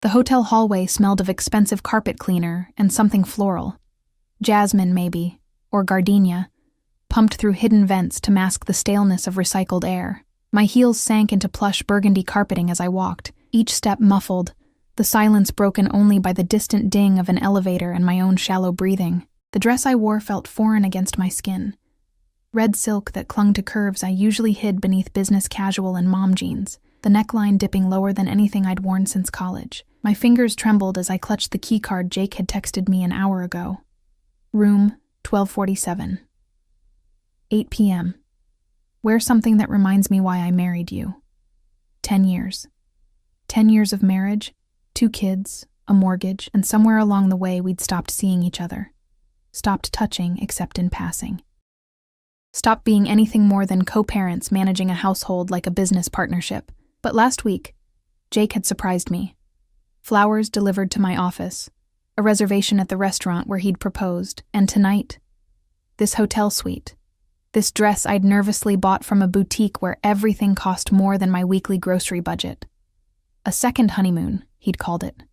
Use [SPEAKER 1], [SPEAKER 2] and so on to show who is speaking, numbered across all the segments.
[SPEAKER 1] The hotel hallway smelled of expensive carpet cleaner and something floral. Jasmine, maybe, or gardenia, pumped through hidden vents to mask the staleness of recycled air. My heels sank into plush burgundy carpeting as I walked, each step muffled, the silence broken only by the distant ding of an elevator and my own shallow breathing. The dress I wore felt foreign against my skin. Red silk that clung to curves I usually hid beneath business casual and mom jeans, the neckline dipping lower than anything I'd worn since college. My fingers trembled as I clutched the keycard Jake had texted me an hour ago. Room 1247. 8 p.m. Wear something that reminds me why I married you. 10 years. 10 years of marriage, 2 kids, a mortgage, and somewhere along the way we'd stopped seeing each other. Stopped touching except in passing. Stopped being anything more than co-parents managing a household like a business partnership. But last week, Jake had surprised me. Flowers delivered to my office, a reservation at the restaurant where he'd proposed, and tonight, this hotel suite. This dress I'd nervously bought from a boutique where everything cost more than my weekly grocery budget. A second honeymoon, he'd called it.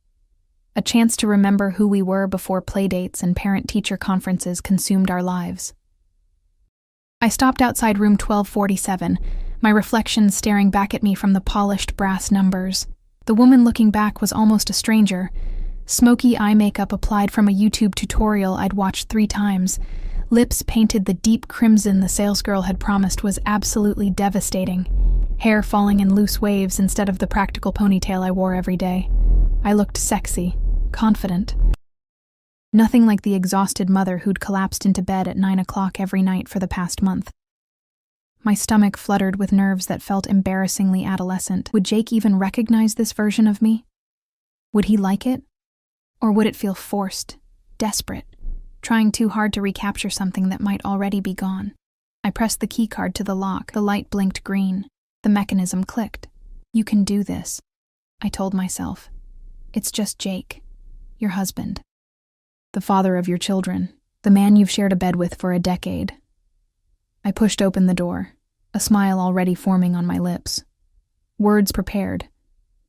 [SPEAKER 1] A chance to remember who we were before playdates and parent-teacher conferences consumed our lives. I stopped outside room 1247, my reflection staring back at me from the polished brass numbers. The woman looking back was almost a stranger. Smoky eye makeup applied from a YouTube tutorial I'd watched 3 times. Lips painted the deep crimson the salesgirl had promised was absolutely devastating. Hair falling in loose waves instead of the practical ponytail I wore every day. I looked sexy, confident. Nothing like the exhausted mother who'd collapsed into bed at 9 o'clock every night for the past month. My stomach fluttered with nerves that felt embarrassingly adolescent. Would Jake even recognize this version of me? Would he like it? Or would it feel forced, desperate, trying too hard to recapture something that might already be gone? I pressed the keycard to the lock. The light blinked green. The mechanism clicked. You can do this, I told myself. It's just Jake, your husband. The father of your children, the man you've shared a bed with for a decade. I pushed open the door, a smile already forming on my lips. Words prepared,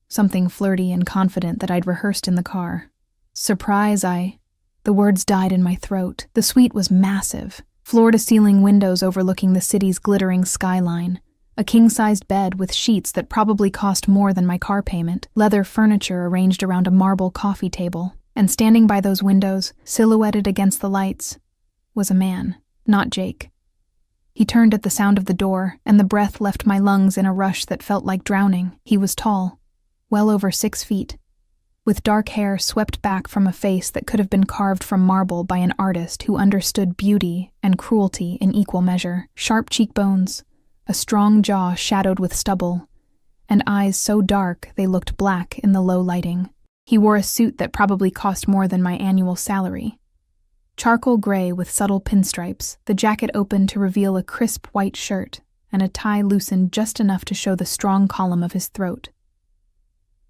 [SPEAKER 1] something flirty and confident that I'd rehearsed in the car. Surprise, The words died in my throat. The suite was massive, floor-to-ceiling windows overlooking the city's glittering skyline. A king-sized bed with sheets that probably cost more than my car payment, leather furniture arranged around a marble coffee table. And standing by those windows, silhouetted against the lights, was a man, not Jake. He turned at the sound of the door, and the breath left my lungs in a rush that felt like drowning. He was tall, well over 6 feet, with dark hair swept back from a face that could have been carved from marble by an artist who understood beauty and cruelty in equal measure. Sharp cheekbones, a strong jaw shadowed with stubble, and eyes so dark they looked black in the low lighting. He wore a suit that probably cost more than my annual salary. Charcoal gray with subtle pinstripes, the jacket open to reveal a crisp white shirt, and a tie loosened just enough to show the strong column of his throat.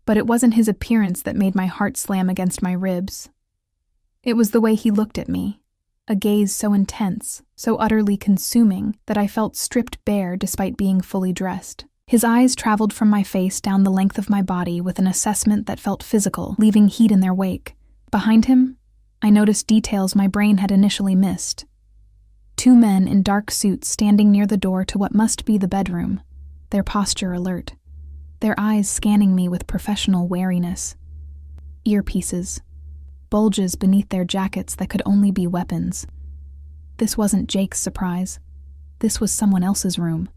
[SPEAKER 1] But it wasn't his appearance that made my heart slam against my ribs. It was the way he looked at me, a gaze so intense, so utterly consuming, that I felt stripped bare despite being fully dressed. His eyes traveled from my face down the length of my body with an assessment that felt physical, leaving heat in their wake. Behind him, I noticed details my brain had initially missed. 2 men in dark suits standing near the door to what must be the bedroom, their posture alert, their eyes scanning me with professional wariness. Earpieces, bulges beneath their jackets that could only be weapons. This wasn't Jake's surprise. This was someone else's room.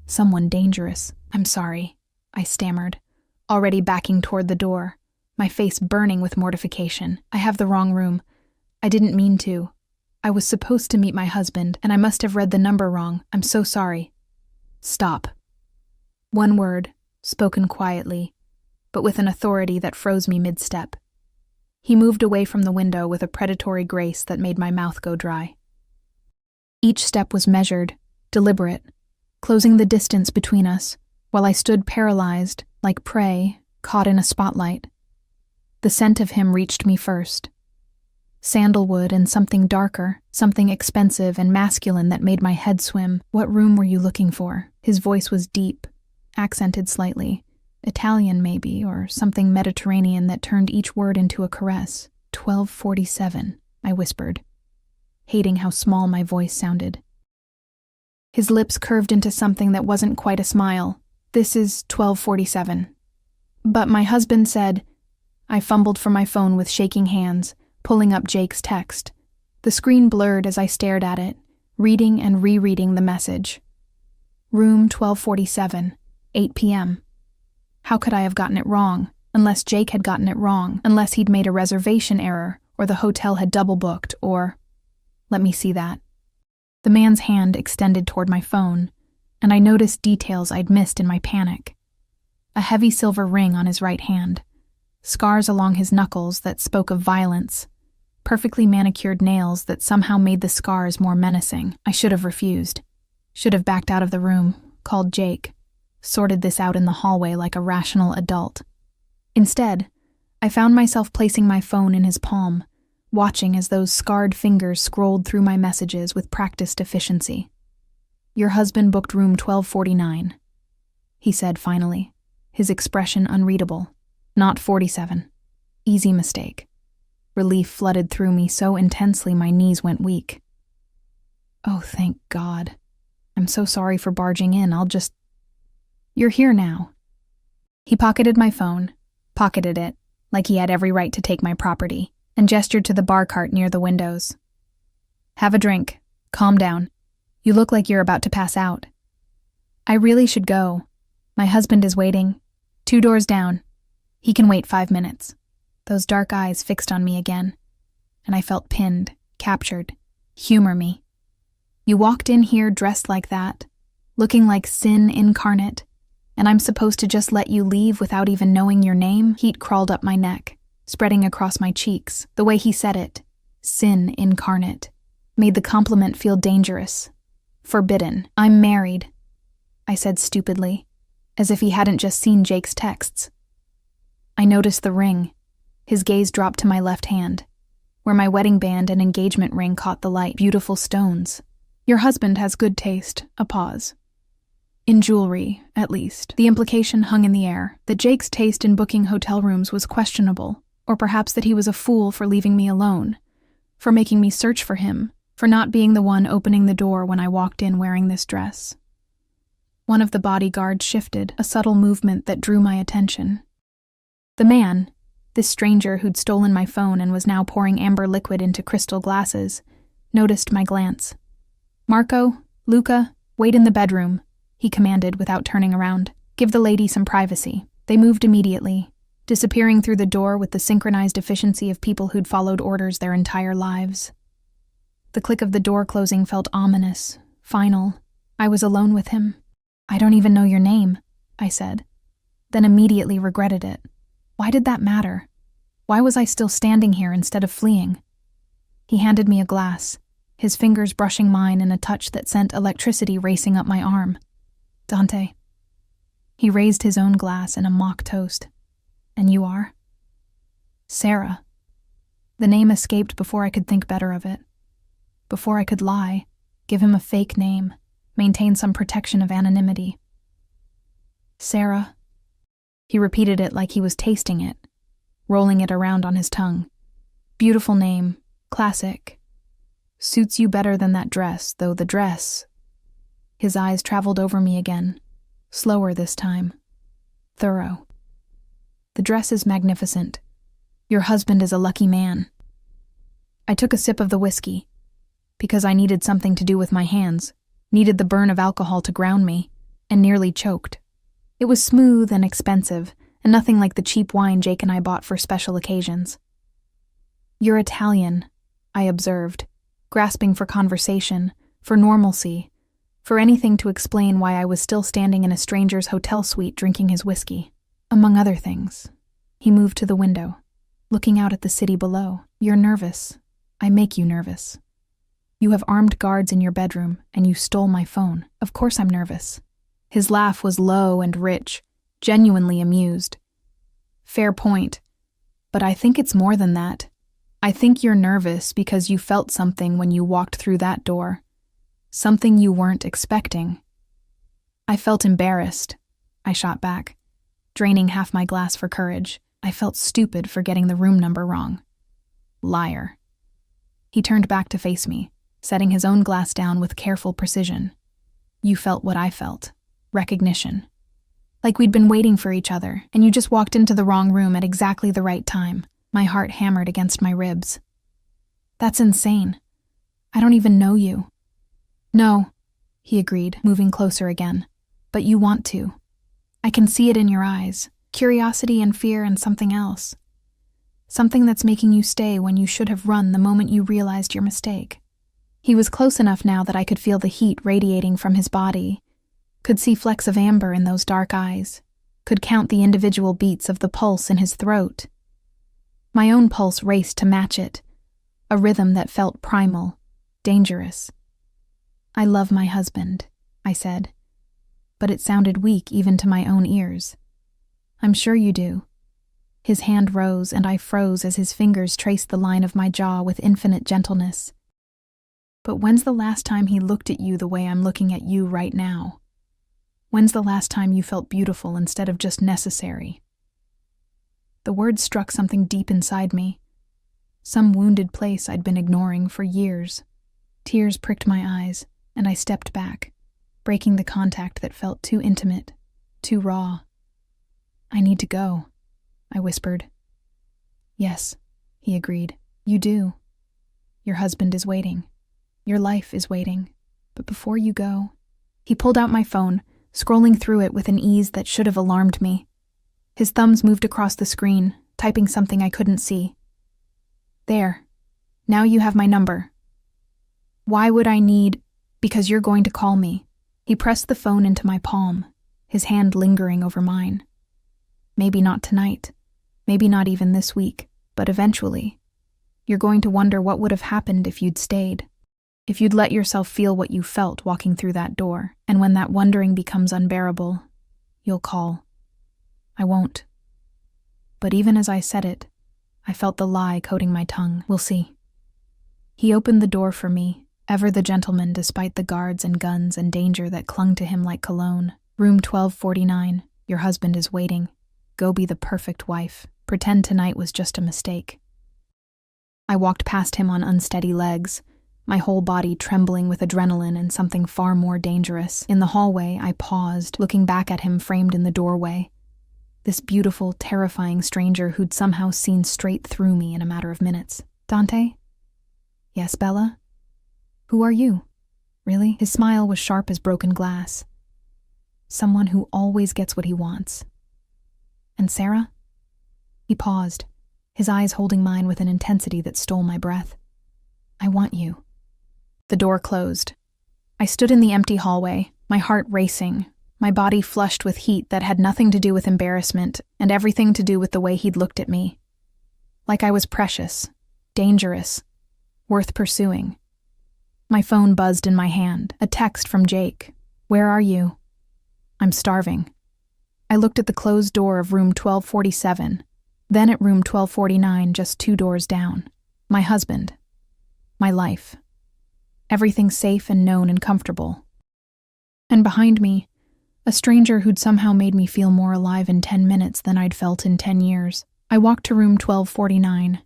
[SPEAKER 1] Someone dangerous. I'm sorry, I stammered, already backing toward the door, my face burning with mortification. I have the wrong room. I didn't mean to. I was supposed to meet my husband, and I must have read the number wrong. I'm so sorry. Stop. One word, spoken quietly, but with an authority that froze me mid-step. He moved away from the window with a predatory grace that made my mouth go dry. Each step was measured, deliberate, closing the distance between us, while I stood paralyzed, like prey, caught in a spotlight. The scent of him reached me first. Sandalwood and something darker, something expensive and masculine that made my head swim. What room were you looking for? His voice was deep, accented slightly, Italian maybe, or something Mediterranean that turned each word into a caress. 1247, I whispered, hating how small my voice sounded. His lips curved into something that wasn't quite a smile. This is 1247. But my husband said. I fumbled for my phone with shaking hands, pulling up Jake's text. The screen blurred as I stared at it, reading and rereading the message. Room 1247, 8 p.m. How could I have gotten it wrong, unless Jake had gotten it wrong, unless he'd made a reservation error, or the hotel had double-booked, or… Let me see that. The man's hand extended toward my phone, and I noticed details I'd missed in my panic. A heavy silver ring on his right hand, scars along his knuckles that spoke of violence, perfectly manicured nails that somehow made the scars more menacing. I should have refused. Should have backed out of the room, called Jake, sorted this out in the hallway like a rational adult. Instead, I found myself placing my phone in his palm, watching as those scarred fingers scrolled through my messages with practiced efficiency. Your husband booked room 1249, he said finally, his expression unreadable. Not 47. Easy mistake. Relief flooded through me so intensely my knees went weak. Oh, thank God. I'm so sorry for barging in. You're here now. He pocketed my phone, pocketed it, like he had every right to take my property, and gestured to the bar cart near the windows. Have a drink. Calm down. You look like you're about to pass out. I really should go. My husband is waiting. 2 doors down. He can wait 5 minutes. Those dark eyes fixed on me again, and I felt pinned, captured. Humor me. You walked in here dressed like that, looking like sin incarnate, and I'm supposed to just let you leave without even knowing your name? Heat crawled up my neck, spreading across my cheeks. The way he said it, sin incarnate, made the compliment feel dangerous, forbidden. I'm married, I said stupidly, as if he hadn't just seen Jake's texts. I noticed the ring. His gaze dropped to my left hand, where my wedding band and engagement ring caught the light. Beautiful stones. Your husband has good taste. A pause. In jewelry, at least. The implication hung in the air that Jake's taste in booking hotel rooms was questionable, or perhaps that he was a fool for leaving me alone, for making me search for him, for not being the one opening the door when I walked in wearing this dress. One of the bodyguards shifted, a subtle movement that drew my attention. The man, this stranger who'd stolen my phone and was now pouring amber liquid into crystal glasses, noticed my glance. Marco, Luca, wait in the bedroom, he commanded without turning around. Give the lady some privacy. They moved immediately, disappearing through the door with the synchronized efficiency of people who'd followed orders their entire lives. The click of the door closing felt ominous, final. I was alone with him. I don't even know your name, I said, then immediately regretted it. Why did that matter? Why was I still standing here instead of fleeing? He handed me a glass, his fingers brushing mine in a touch that sent electricity racing up my arm. Dante. He raised his own glass in a mock toast. And you are? Sarah. The name escaped before I could think better of it. Before I could lie, give him a fake name, maintain some protection of anonymity. Sarah. He repeated it like he was tasting it, rolling it around on his tongue. Beautiful name, classic. Suits you better than that dress, though the dress… His eyes traveled over me again, slower this time. Thorough. The dress is magnificent. Your husband is a lucky man. I took a sip of the whiskey, because I needed something to do with my hands, needed the burn of alcohol to ground me, and nearly choked. It was smooth and expensive, and nothing like the cheap wine Jake and I bought for special occasions. You're Italian, I observed, grasping for conversation, for normalcy, for anything to explain why I was still standing in a stranger's hotel suite drinking his whiskey. Among other things, he moved to the window, looking out at the city below. You're nervous. I make you nervous. You have armed guards in your bedroom, and you stole my phone. Of course I'm nervous. His laugh was low and rich, genuinely amused. Fair point, but I think it's more than that. I think you're nervous because you felt something when you walked through that door. Something you weren't expecting. I felt embarrassed, I shot back. draining half my glass for courage. I felt stupid for getting the room number wrong. Liar. He turned back to face me, setting his own glass down with careful precision. You felt what I felt. Recognition. Like we'd been waiting for each other, and you just walked into the wrong room at exactly the right time. My heart hammered against my ribs. That's insane. I don't even know you. No, he agreed, moving closer again. But you want to. I can see it in your eyes. Curiosity and fear and something else. Something that's making you stay when you should have run the moment you realized your mistake. He was close enough now that I could feel the heat radiating from his body, could see flecks of amber in those dark eyes, could count the individual beats of the pulse in his throat. My own pulse raced to match it, a rhythm that felt primal, dangerous. I love my husband, I said, but it sounded weak even to my own ears. I'm sure you do. His hand rose and I froze as his fingers traced the line of my jaw with infinite gentleness. But when's the last time he looked at you the way I'm looking at you right now? When's the last time you felt beautiful instead of just necessary? The words struck something deep inside me, some wounded place I'd been ignoring for years. Tears pricked my eyes, and I stepped back, breaking the contact that felt too intimate, too raw. I need to go, I whispered. Yes, he agreed. You do. Your husband is waiting. Your life is waiting. But before you go... He pulled out my phone, scrolling through it with an ease that should have alarmed me. His thumbs moved across the screen, typing something I couldn't see. There. Now you have my number. Why would I need... Because you're going to call me. He pressed the phone into my palm, his hand lingering over mine. Maybe not tonight. Maybe not even this week. But eventually. You're going to wonder what would have happened if you'd stayed. If you'd let yourself feel what you felt walking through that door. And when that wondering becomes unbearable, you'll call. I won't. But even as I said it, I felt the lie coating my tongue. We'll see. He opened the door for me, ever the gentleman despite the guards and guns and danger that clung to him like cologne. Room 1249, your husband is waiting. Go be the perfect wife. Pretend tonight was just a mistake. I walked past him on unsteady legs, my whole body trembling with adrenaline and something far more dangerous. In the hallway, I paused, looking back at him framed in the doorway. This beautiful, terrifying stranger who'd somehow seen straight through me in a matter of minutes. Dante? Yes, Bella? Who are you? Really? His smile was sharp as broken glass. Someone who always gets what he wants. And Sarah? He paused, his eyes holding mine with an intensity that stole my breath. I want you. The door closed. I stood in the empty hallway, my heart racing, my body flushed with heat that had nothing to do with embarrassment and everything to do with the way he'd looked at me. Like I was precious, dangerous, worth pursuing. My phone buzzed in my hand, a text from Jake. Where are you? I'm starving. I looked at the closed door of room 1247, then at room 1249, just 2 doors down. My husband. My life. Everything safe and known and comfortable. And behind me, a stranger who'd somehow made me feel more alive in 10 minutes than I'd felt in 10 years. I walked to room 1249,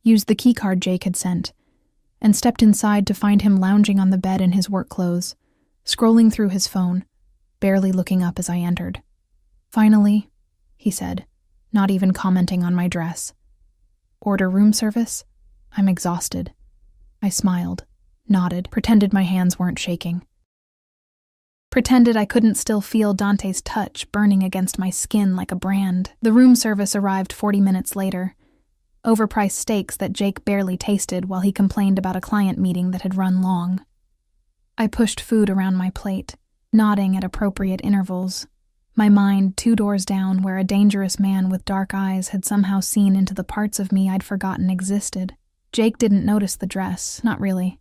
[SPEAKER 1] used the keycard Jake had sent, and stepped inside to find him lounging on the bed in his work clothes, scrolling through his phone, barely looking up as I entered. Finally, he said, not even commenting on my dress. Order room service? I'm exhausted. I smiled, nodded, pretended my hands weren't shaking. Pretended I couldn't still feel Dante's touch burning against my skin like a brand. The room service arrived 40 minutes later. Overpriced steaks that Jake barely tasted while he complained about a client meeting that had run long. I pushed food around my plate, nodding at appropriate intervals, my mind 2 doors down where a dangerous man with dark eyes had somehow seen into the parts of me I'd forgotten existed. Jake didn't notice the dress, not really.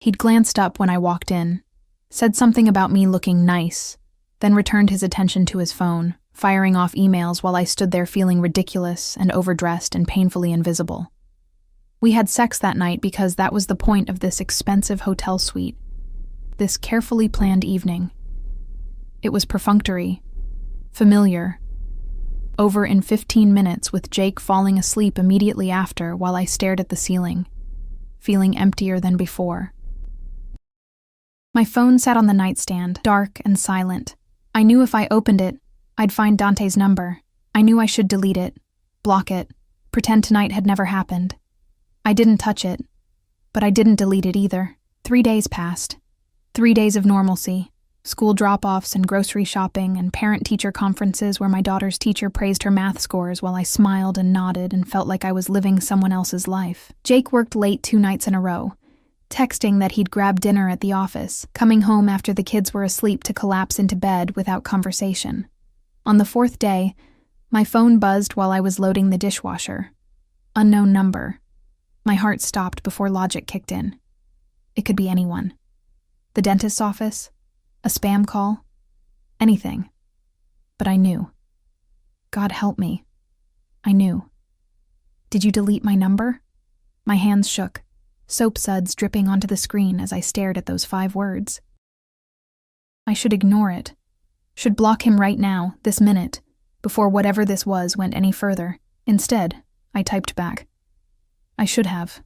[SPEAKER 1] He'd glanced up when I walked in, said something about me looking nice, then returned his attention to his phone, firing off emails while I stood there feeling ridiculous and overdressed and painfully invisible. We had sex that night because that was the point of this expensive hotel suite, this carefully planned evening. It was perfunctory, familiar, over in 15 minutes with Jake falling asleep immediately after while I stared at the ceiling, feeling emptier than before. My phone sat on the nightstand, dark and silent. I knew if I opened it, I'd find Dante's number. I knew I should delete it, block it, pretend tonight had never happened. I didn't touch it, but I didn't delete it either. 3 days passed. 3 days of normalcy. School drop-offs and grocery shopping and parent-teacher conferences where my daughter's teacher praised her math scores while I smiled and nodded and felt like I was living someone else's life. Jake worked late 2 nights in a row, texting that he'd grab dinner at the office, coming home after the kids were asleep to collapse into bed without conversation. On the 4th day, my phone buzzed while I was loading the dishwasher. Unknown number. My heart stopped before logic kicked in. It could be anyone. The dentist's office? A spam call? Anything. But I knew. God help me. I knew. Did you delete my number? My hands shook, soap suds dripping onto the screen as I stared at those 5 words. I should ignore it. Should block him right now, this minute, before whatever this was went any further. Instead, I typed back. I should have.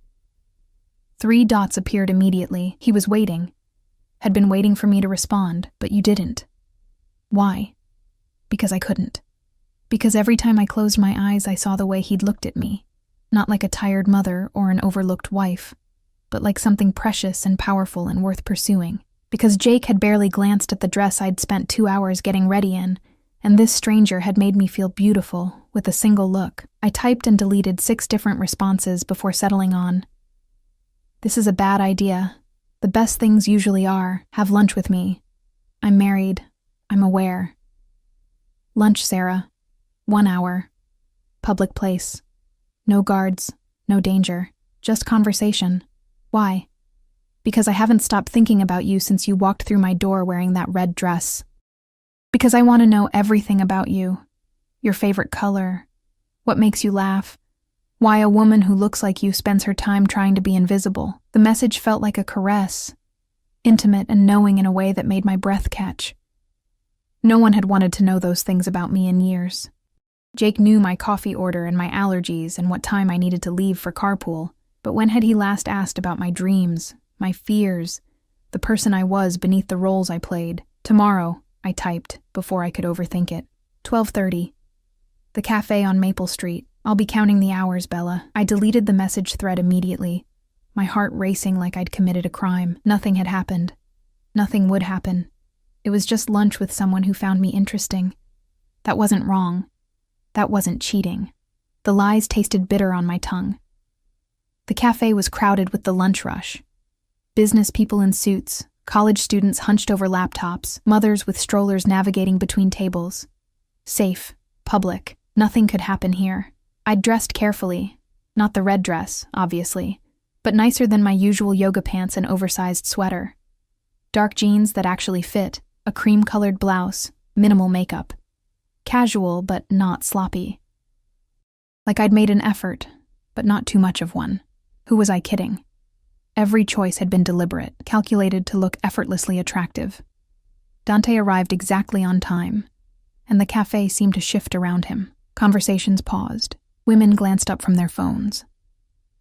[SPEAKER 1] 3 dots appeared immediately. He was waiting. Had been waiting for me to respond, but you didn't. Why? Because I couldn't. Because every time I closed my eyes, I saw the way he'd looked at me. Not like a tired mother or an overlooked wife, but like something precious and powerful and worth pursuing. Because Jake had barely glanced at the dress I'd spent 2 hours getting ready in, and this stranger had made me feel beautiful with a single look. I typed and deleted 6 different responses before settling on. This is a bad idea. The best things usually are, have lunch with me. I'm married. I'm aware. Lunch, Sarah. 1 hour. Public place. No guards. No danger. Just conversation. Why? Because I haven't stopped thinking about you since you walked through my door wearing that red dress. Because I want to know everything about you. Your favorite color. What makes you laugh. Why a woman who looks like you spends her time trying to be invisible. The message felt like a caress, intimate and knowing in a way that made my breath catch. No one had wanted to know those things about me in years. Jake knew my coffee order and my allergies and what time I needed to leave for carpool, but when had he last asked about my dreams, my fears, the person I was beneath the roles I played? Tomorrow, I typed, before I could overthink it. 12:30. The cafe on Maple Street. I'll be counting the hours, Bella. I deleted the message thread immediately, my heart racing like I'd committed a crime. Nothing had happened. Nothing would happen. It was just lunch with someone who found me interesting. That wasn't wrong. That wasn't cheating. The lies tasted bitter on my tongue. The cafe was crowded with the lunch rush. Business people in suits, college students hunched over laptops, mothers with strollers navigating between tables. Safe, public, nothing could happen here. I'd dressed carefully, not the red dress, obviously, but nicer than my usual yoga pants and oversized sweater. Dark jeans that actually fit, a cream-colored blouse, minimal makeup. Casual, but not sloppy. Like I'd made an effort, but not too much of one. Who was I kidding? Every choice had been deliberate, calculated to look effortlessly attractive. Dante arrived exactly on time, and the cafe seemed to shift around him. Conversations paused. Women glanced up from their phones.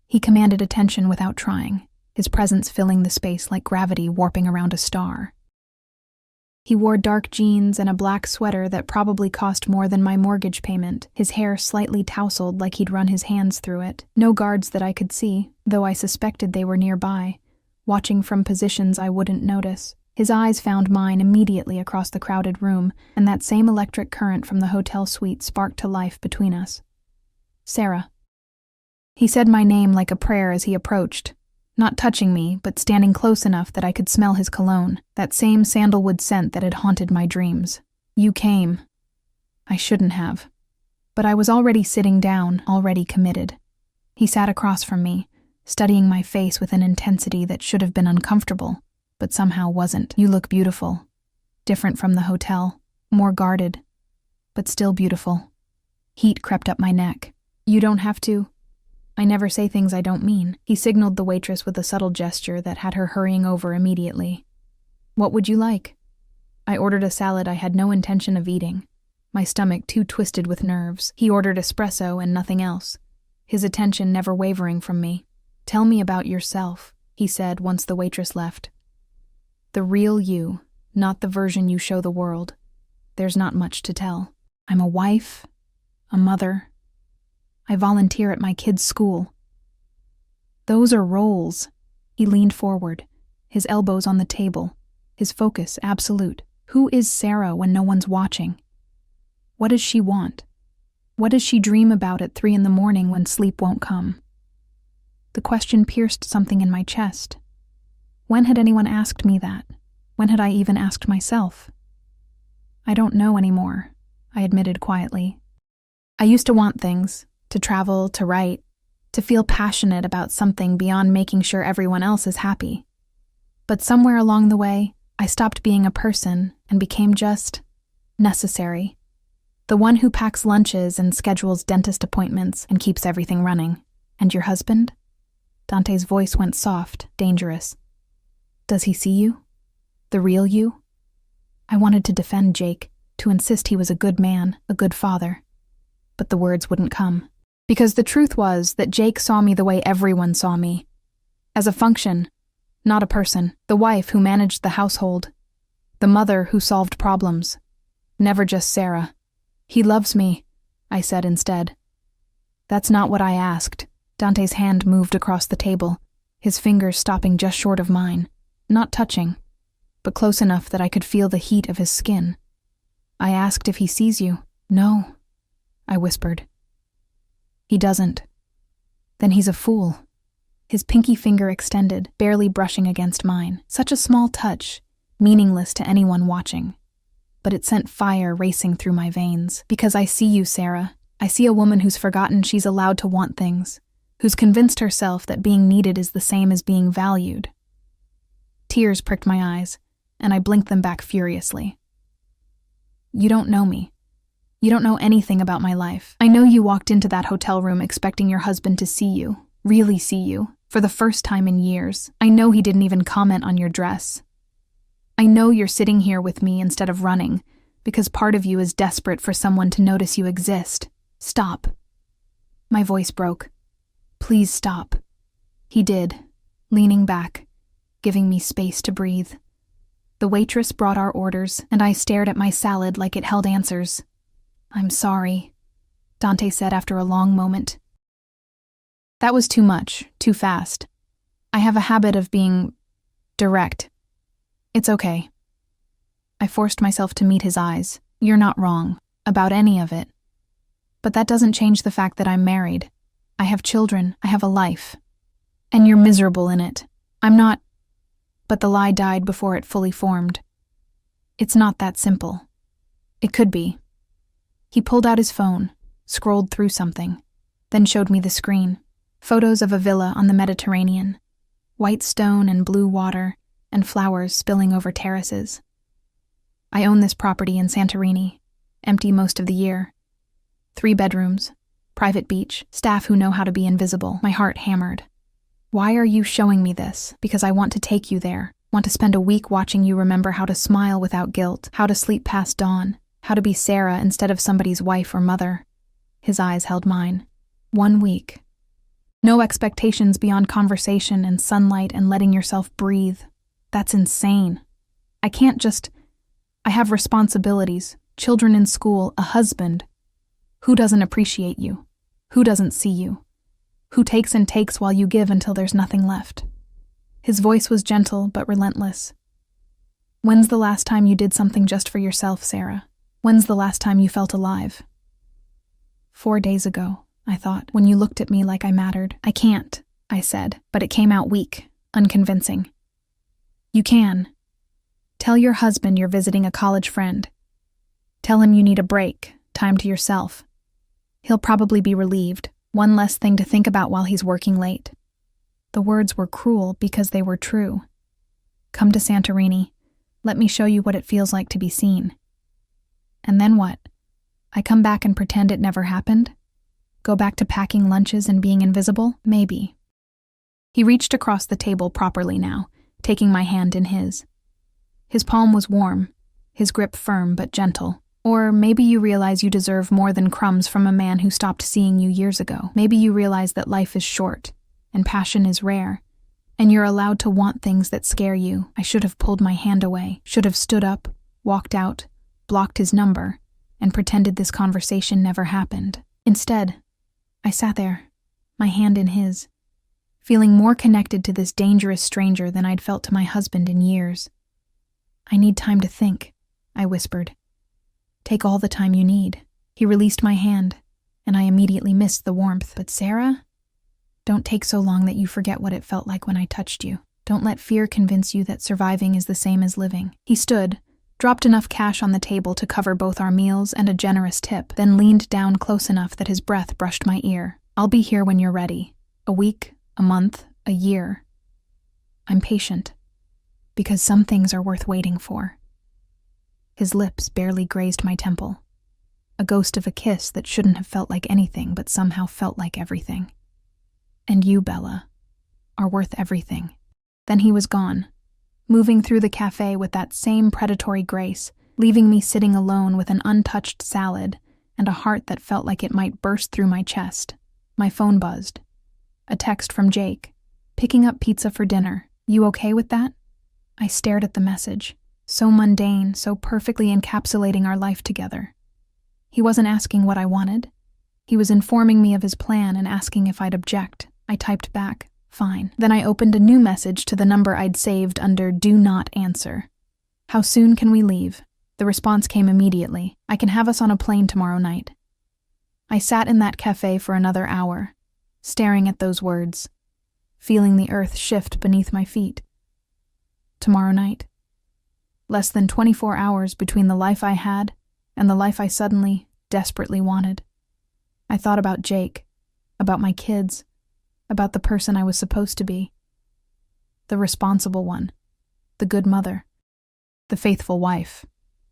[SPEAKER 1] He commanded attention without trying, his presence filling the space like gravity warping around a star. He wore dark jeans and a black sweater that probably cost more than my mortgage payment, his hair slightly tousled like he'd run his hands through it. No guards that I could see, though I suspected they were nearby, watching from positions I wouldn't notice. His eyes found mine immediately across the crowded room, and that same electric current from the hotel suite sparked to life between us. Sarah. He said my name like a prayer as he approached, not touching me, but standing close enough that I could smell his cologne, that same sandalwood scent that had haunted my dreams. You came. I shouldn't have. But I was already sitting down, already committed. He sat across from me, studying my face with an intensity that should have been uncomfortable, but somehow wasn't. You look beautiful. Different from the hotel, more guarded, but still beautiful. Heat crept up my neck. You don't have to. I never say things I don't mean. He signaled the waitress with a subtle gesture that had her hurrying over immediately. What would you like? I ordered a salad I had no intention of eating. my stomach too twisted with nerves. He ordered espresso and nothing else, his attention never wavering from me. "Tell me about yourself," he said once the waitress left. "The real you, not the version you show the world. There's not much to tell. I'm a wife, a mother. I volunteer at my kids' school." "Those are roles." He leaned forward, his elbows on the table, his focus absolute. "Who is Sarah when no one's watching? What does she want? What does she dream about at 3 a.m. when sleep won't come?" The question pierced something in my chest. When had anyone asked me that? When had I even asked myself? "I don't know anymore," I admitted quietly. "I used to want things, to travel, to write, to feel passionate about something beyond making sure everyone else is happy. But somewhere along the way, I stopped being a person and became just necessary. The one who packs lunches and schedules dentist appointments and keeps everything running. And your husband?" Dante's voice went soft, dangerous. "Does he see you? The real you?" I wanted to defend Jake, to insist he was a good man, a good father. But the words wouldn't come. Because the truth was that Jake saw me the way everyone saw me. As a function, not a person. The wife who managed the household. The mother who solved problems. Never just Sarah. "He loves me," I said instead. "That's not what I asked." Dante's hand moved across the table, his fingers stopping just short of mine, not touching, but close enough that I could feel the heat of his skin. "I asked if he sees you." "No," I whispered. "He doesn't." "Then he's a fool." His pinky finger extended, barely brushing against mine. Such a small touch, meaningless to anyone watching. But it sent fire racing through my veins. "Because I see you, Sarah. I see a woman who's forgotten she's allowed to want things, who's convinced herself that being needed is the same as being valued." Tears pricked my eyes, and I blinked them back furiously. "You don't know me. You don't know anything about my life. I know you walked into that hotel room expecting your husband to see you, really see you, for the first time in years. I know he didn't even comment on your dress. I know you're sitting here with me instead of running, because part of you is desperate for someone to notice you exist. Stop." My voice broke. "Please stop." He did, leaning back, giving me space to breathe. The waitress brought our orders, and I stared at my salad like it held answers. "I'm sorry," Dante said after a long moment. That was too much, too fast. I have a habit of being direct. "It's okay." I forced myself to meet his eyes. "You're not wrong about any of it. But that doesn't change the fact that I'm married. I have children, I have a life. And you're miserable in it. I'm not." But the lie died before it fully formed. "It's not that simple." "It could be." He pulled out his phone, scrolled through something, then showed me the screen. Photos of a villa on the Mediterranean. White stone and blue water, and flowers spilling over terraces. "I own this property in Santorini, empty most of the year. 3 bedrooms, private beach, staff who know how to be invisible." My heart hammered. "Why are you showing me this?" "Because I want to take you there. Want to spend a week watching you remember how to smile without guilt, how to sleep past dawn, how to be Sarah instead of somebody's wife or mother." His eyes held mine. 1 week. No expectations beyond conversation and sunlight and letting yourself breathe. That's insane. I can't just... I have responsibilities, children in school, a husband. Who doesn't appreciate you? Who doesn't see you? Who takes and takes while you give until there's nothing left? His voice was gentle but relentless. "When's the last time you did something just for yourself, Sarah? When's the last time you felt alive?" 4 days ago, I thought, when you looked at me like I mattered. "I can't," I said, but it came out weak, unconvincing. "You can. Tell your husband you're visiting a college friend. Tell him you need a break, time to yourself. He'll probably be relieved, one less thing to think about while he's working late." The words were cruel because they were true. "Come to Santorini. Let me show you what it feels like to be seen." And then what? I come back and pretend it never happened? Go back to packing lunches and being invisible? Maybe. He reached across the table properly now, taking my hand in his. His palm was warm, his grip firm but gentle. Or maybe you realize you deserve more than crumbs from a man who stopped seeing you years ago. Maybe you realize that life is short, and passion is rare, and you're allowed to want things that scare you. I should have pulled my hand away, should have stood up, walked out, blocked his number, and pretended this conversation never happened. Instead, I sat there, my hand in his, feeling more connected to this dangerous stranger than I'd felt to my husband in years. "I need time to think," I whispered. "Take all the time you need." He released my hand, and I immediately missed the warmth. "But Sarah, don't take so long that you forget what it felt like when I touched you. Don't let fear convince you that surviving is the same as living." He stood, dropped enough cash on the table to cover both our meals and a generous tip, then leaned down close enough that his breath brushed my ear. "I'll be here when you're ready. A week, a month, a year. I'm patient, because some things are worth waiting for." His lips barely grazed my temple, a ghost of a kiss that shouldn't have felt like anything but somehow felt like everything. "And you, Bella, are worth everything." Then he was gone, moving through the cafe with that same predatory grace, leaving me sitting alone with an untouched salad and a heart that felt like it might burst through my chest. My phone buzzed. A text from Jake, picking up pizza for dinner. "You okay with that?" I stared at the message, so mundane, so perfectly encapsulating our life together. He wasn't asking what I wanted. He was informing me of his plan and asking if I'd object. I typed back, "Fine." Then I opened a new message to the number I'd saved under "Do Not Answer." "How soon can we leave?" The response came immediately. "I can have us on a plane tomorrow night." I sat in that cafe for another hour, staring at those words, feeling the earth shift beneath my feet. Tomorrow night. Less than 24 hours between the life I had and the life I suddenly, desperately wanted. I thought about Jake, about my kids, about the person I was supposed to be. The responsible one, the good mother, the faithful wife.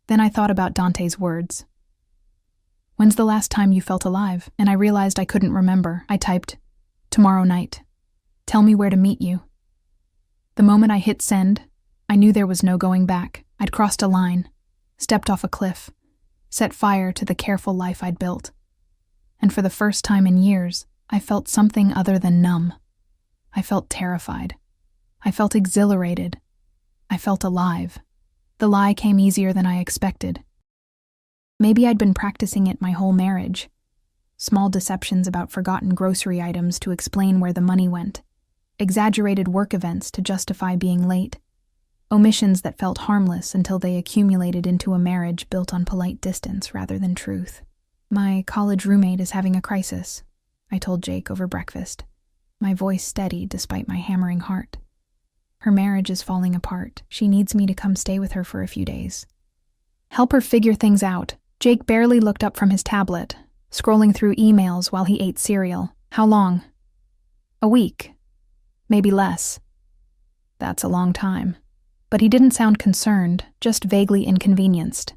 [SPEAKER 1] Then I thought about Dante's words. "When's the last time you felt alive?" And I realized I couldn't remember. I typed, "Tomorrow night. Tell me where to meet you." The moment I hit send, I knew there was no going back. I'd crossed a line, stepped off a cliff, set fire to the careful life I'd built. And for the first time in years, I felt something other than numb. I felt terrified. I felt exhilarated. I felt alive. The lie came easier than I expected. Maybe I'd been practicing it my whole marriage. Small deceptions about forgotten grocery items to explain where the money went. Exaggerated work events to justify being late. Omissions that felt harmless until they accumulated into a marriage built on polite distance rather than truth. "My college roommate is having a crisis," I told Jake over breakfast, my voice steady despite my hammering heart. "Her marriage is falling apart. She needs me to come stay with her for a few days. Help her figure things out." Jake barely looked up from his tablet, scrolling through emails while he ate cereal. "How long?" "A week. Maybe less." "That's a long time." But he didn't sound concerned, just vaguely inconvenienced.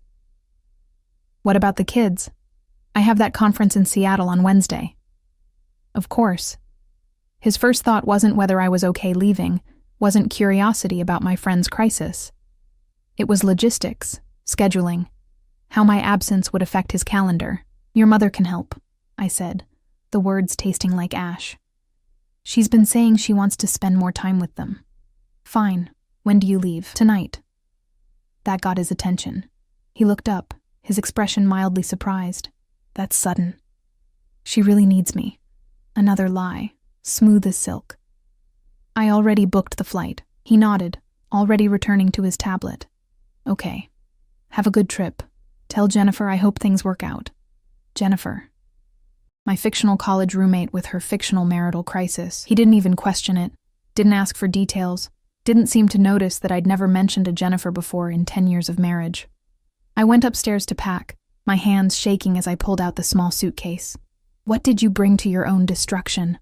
[SPEAKER 1] "What about the kids? I have that conference in Seattle on Wednesday." "Of course." His first thought wasn't whether I was okay leaving, wasn't curiosity about my friend's crisis. It was logistics, scheduling, how my absence would affect his calendar. "Your mother can help," I said, the words tasting like ash. "She's been saying she wants to spend more time with them." "Fine. When do you leave?" "Tonight." That got his attention. He looked up, his expression mildly surprised. "That's sudden." "She really needs me." Another lie, smooth as silk. "I already booked the flight." He nodded, already returning to his tablet. "Okay. Have a good trip. Tell Jennifer I hope things work out." Jennifer. My fictional college roommate with her fictional marital crisis. He didn't even question it, didn't ask for details, didn't seem to notice that I'd never mentioned a Jennifer before in 10 years of marriage. I went upstairs to pack, my hands shaking as I pulled out the small suitcase. What did you bring to your own destruction?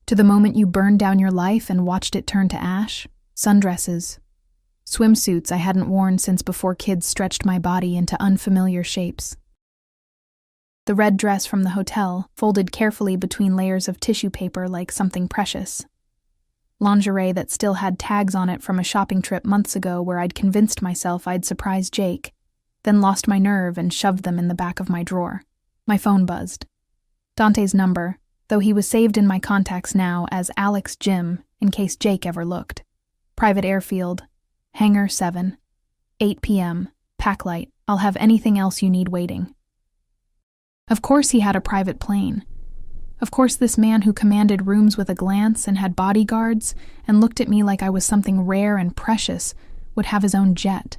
[SPEAKER 1] To the moment you burned down your life and watched it turn to ash? Sundresses. Swimsuits I hadn't worn since before kids stretched my body into unfamiliar shapes. The red dress from the hotel, folded carefully between layers of tissue paper like something precious. Lingerie that still had tags on it from a shopping trip months ago where I'd convinced myself I'd surprise Jake. then lost my nerve and shoved them in the back of my drawer. My phone buzzed. Dante's number, though he was saved in my contacts now as Alex Jim in case Jake ever looked. Private airfield, Hangar 7, 8 p.m., Packlight, I'll have anything else you need waiting. Of course he had a private plane. Of course this man who commanded rooms with a glance and had bodyguards and looked at me like I was something rare and precious would have his own jet.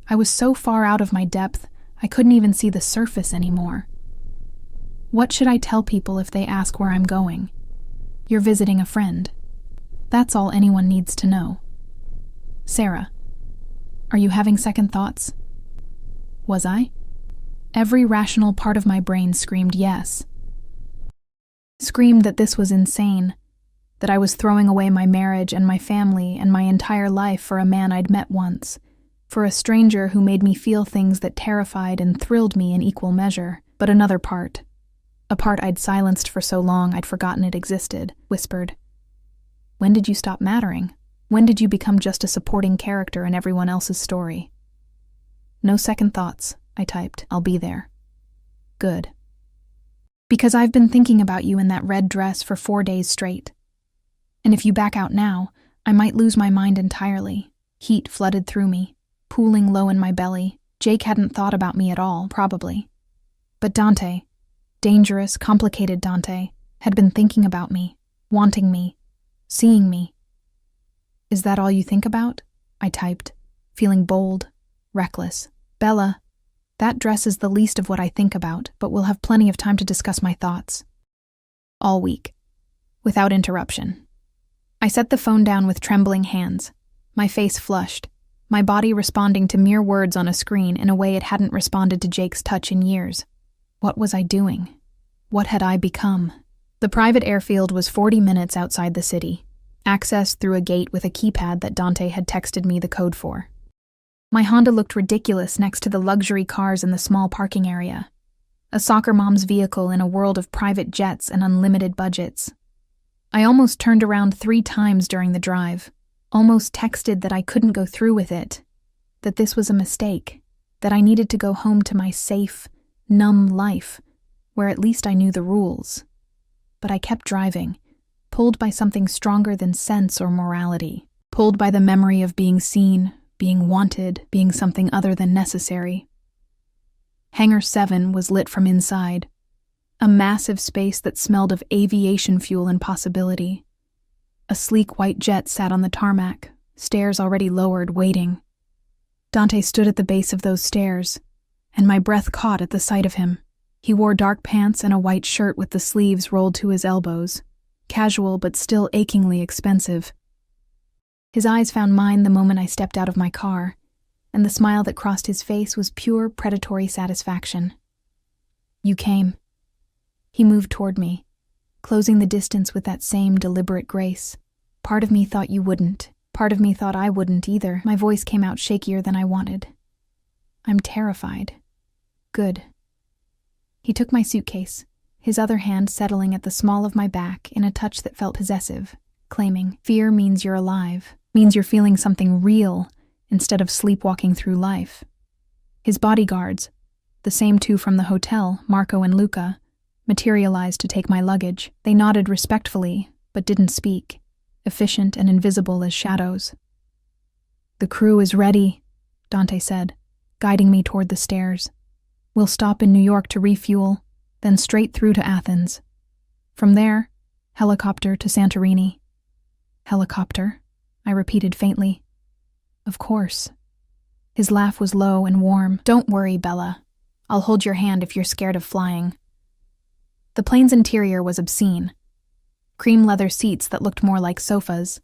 [SPEAKER 1] I was so far out of my depth, I couldn't even see the surface anymore. What should I tell people if they ask where I'm going? You're visiting a friend. That's all anyone needs to know. Sarah, are you having second thoughts? Was I? Every rational part of my brain screamed yes. Screamed that this was insane, that I was throwing away my marriage and my family and my entire life for a man I'd met once, for a stranger who made me feel things that terrified and thrilled me in equal measure. But another part, a part I'd silenced for so long I'd forgotten it existed, whispered, "When did you stop mattering? When did you become just a supporting character in everyone else's story?" "No second thoughts," I typed. "I'll be there." "Good. Because I've been thinking about you in that red dress for 4 days straight. And if you back out now, I might lose my mind entirely." Heat flooded through me, pooling low in my belly. Jake hadn't thought about me at all, probably. But Dante, dangerous, complicated Dante, had been thinking about me, wanting me, seeing me. "Is that all you think about?" I typed, feeling bold, reckless. "Bella, that dress is the least of what I think about, but we'll have plenty of time to discuss my thoughts." All week, without interruption. I set the phone down with trembling hands, my face flushed, my body responding to mere words on a screen in a way it hadn't responded to Jake's touch in years. What was I doing? What had I become? The private airfield was 40 minutes outside the city, accessed through a gate with a keypad that Dante had texted me the code for. My Honda looked ridiculous next to the luxury cars in the small parking area. A soccer mom's vehicle in a world of private jets and unlimited budgets. I almost turned around 3 times during the drive, almost texted that I couldn't go through with it, that this was a mistake, that I needed to go home to my safe, numb life, where at least I knew the rules. But I kept driving, pulled by something stronger than sense or morality, pulled by the memory of being seen, being wanted, being something other than necessary. Hangar 7 was lit from inside, a massive space that smelled of aviation fuel and possibility. A sleek white jet sat on the tarmac, stairs already lowered, waiting. Dante stood at the base of those stairs, and my breath caught at the sight of him. He wore dark pants and a white shirt with the sleeves rolled to his elbows, casual but still achingly expensive. His eyes found mine the moment I stepped out of my car, and the smile that crossed his face was pure predatory satisfaction. "You came." He moved toward me, closing the distance with that same deliberate grace. "Part of me thought you wouldn't. Part of me thought I wouldn't either." My voice came out shakier than I wanted. "I'm terrified." "Good." He took my suitcase, his other hand settling at the small of my back in a touch that felt possessive, claiming, "Fear means you're alive, means you're feeling something real instead of sleepwalking through life." His bodyguards, the same 2 from the hotel, Marco and Luca, materialized to take my luggage. They nodded respectfully, but didn't speak, efficient and invisible as shadows. "The crew is ready," Dante said, guiding me toward the stairs. "We'll stop in New York to refuel, then straight through to Athens. From there, helicopter to Santorini." "Helicopter?" I repeated faintly. "Of course." His laugh was low and warm. "Don't worry, Bella. I'll hold your hand if you're scared of flying." The plane's interior was obscene. Cream leather seats that looked more like sofas,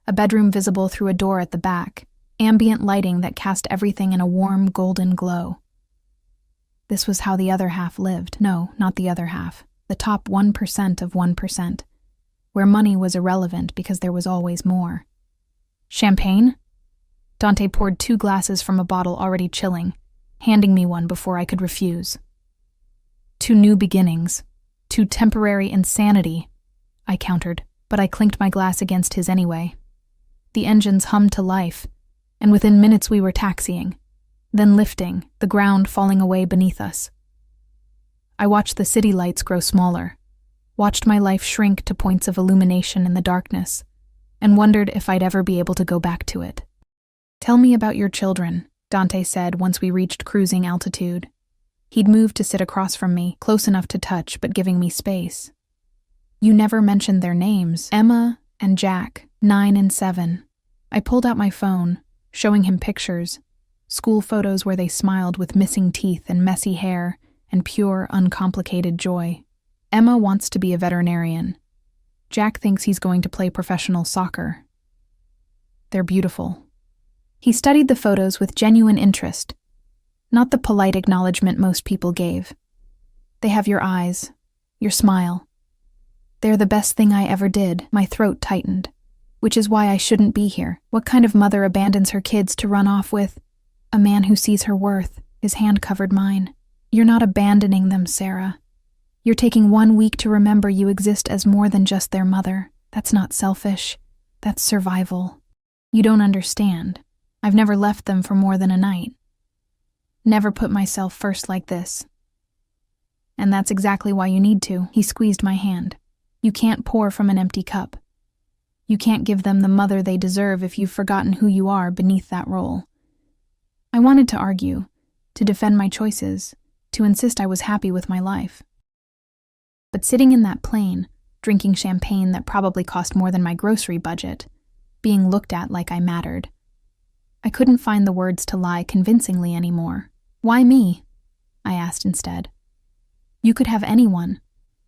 [SPEAKER 1] a bedroom visible through a door at the back, ambient lighting that cast everything in a warm golden glow. This was how the other half lived. No, not the other half. The top 1% of 1%, where money was irrelevant because there was always more. "Champagne?" Dante poured 2 glasses from a bottle already chilling, handing me one before I could refuse. "To new beginnings. To temporary insanity," I countered, but I clinked my glass against his anyway. The engines hummed to life, and within minutes we were taxiing. then lifting, the ground falling away beneath us. I watched the city lights grow smaller, watched my life shrink to points of illumination in the darkness, and wondered if I'd ever be able to go back to it. "Tell me about your children," Dante said once we reached cruising altitude. He'd moved to sit across from me, close enough to touch but giving me space. "You never mentioned their names, Emma and Jack, 9 and 7. I pulled out my phone, showing him pictures, school photos where they smiled with missing teeth and messy hair and pure, uncomplicated joy. Emma wants to be a veterinarian. Jack thinks he's going to play professional soccer. They're beautiful." He studied the photos with genuine interest, not the polite acknowledgement most people gave. "They have your eyes, your smile. They're the best thing I ever did." My throat tightened. "Which is why I shouldn't be here. What kind of mother abandons her kids to run off with a man who sees her worth?" His hand covered mine. "You're not abandoning them, Sarah. You're taking 1 week to remember you exist as more than just their mother. That's not selfish. That's survival. You don't understand. I've never left them for more than a night. Never put myself first like this. And that's exactly why you need to." He squeezed my hand. "You can't pour from an empty cup. You can't give them the mother they deserve if you've forgotten who you are beneath that role." I wanted to argue, to defend my choices, to insist I was happy with my life. But sitting in that plane, drinking champagne that probably cost more than my grocery budget, being looked at like I mattered, I couldn't find the words to lie convincingly anymore. "Why me?" I asked instead. "You could have anyone.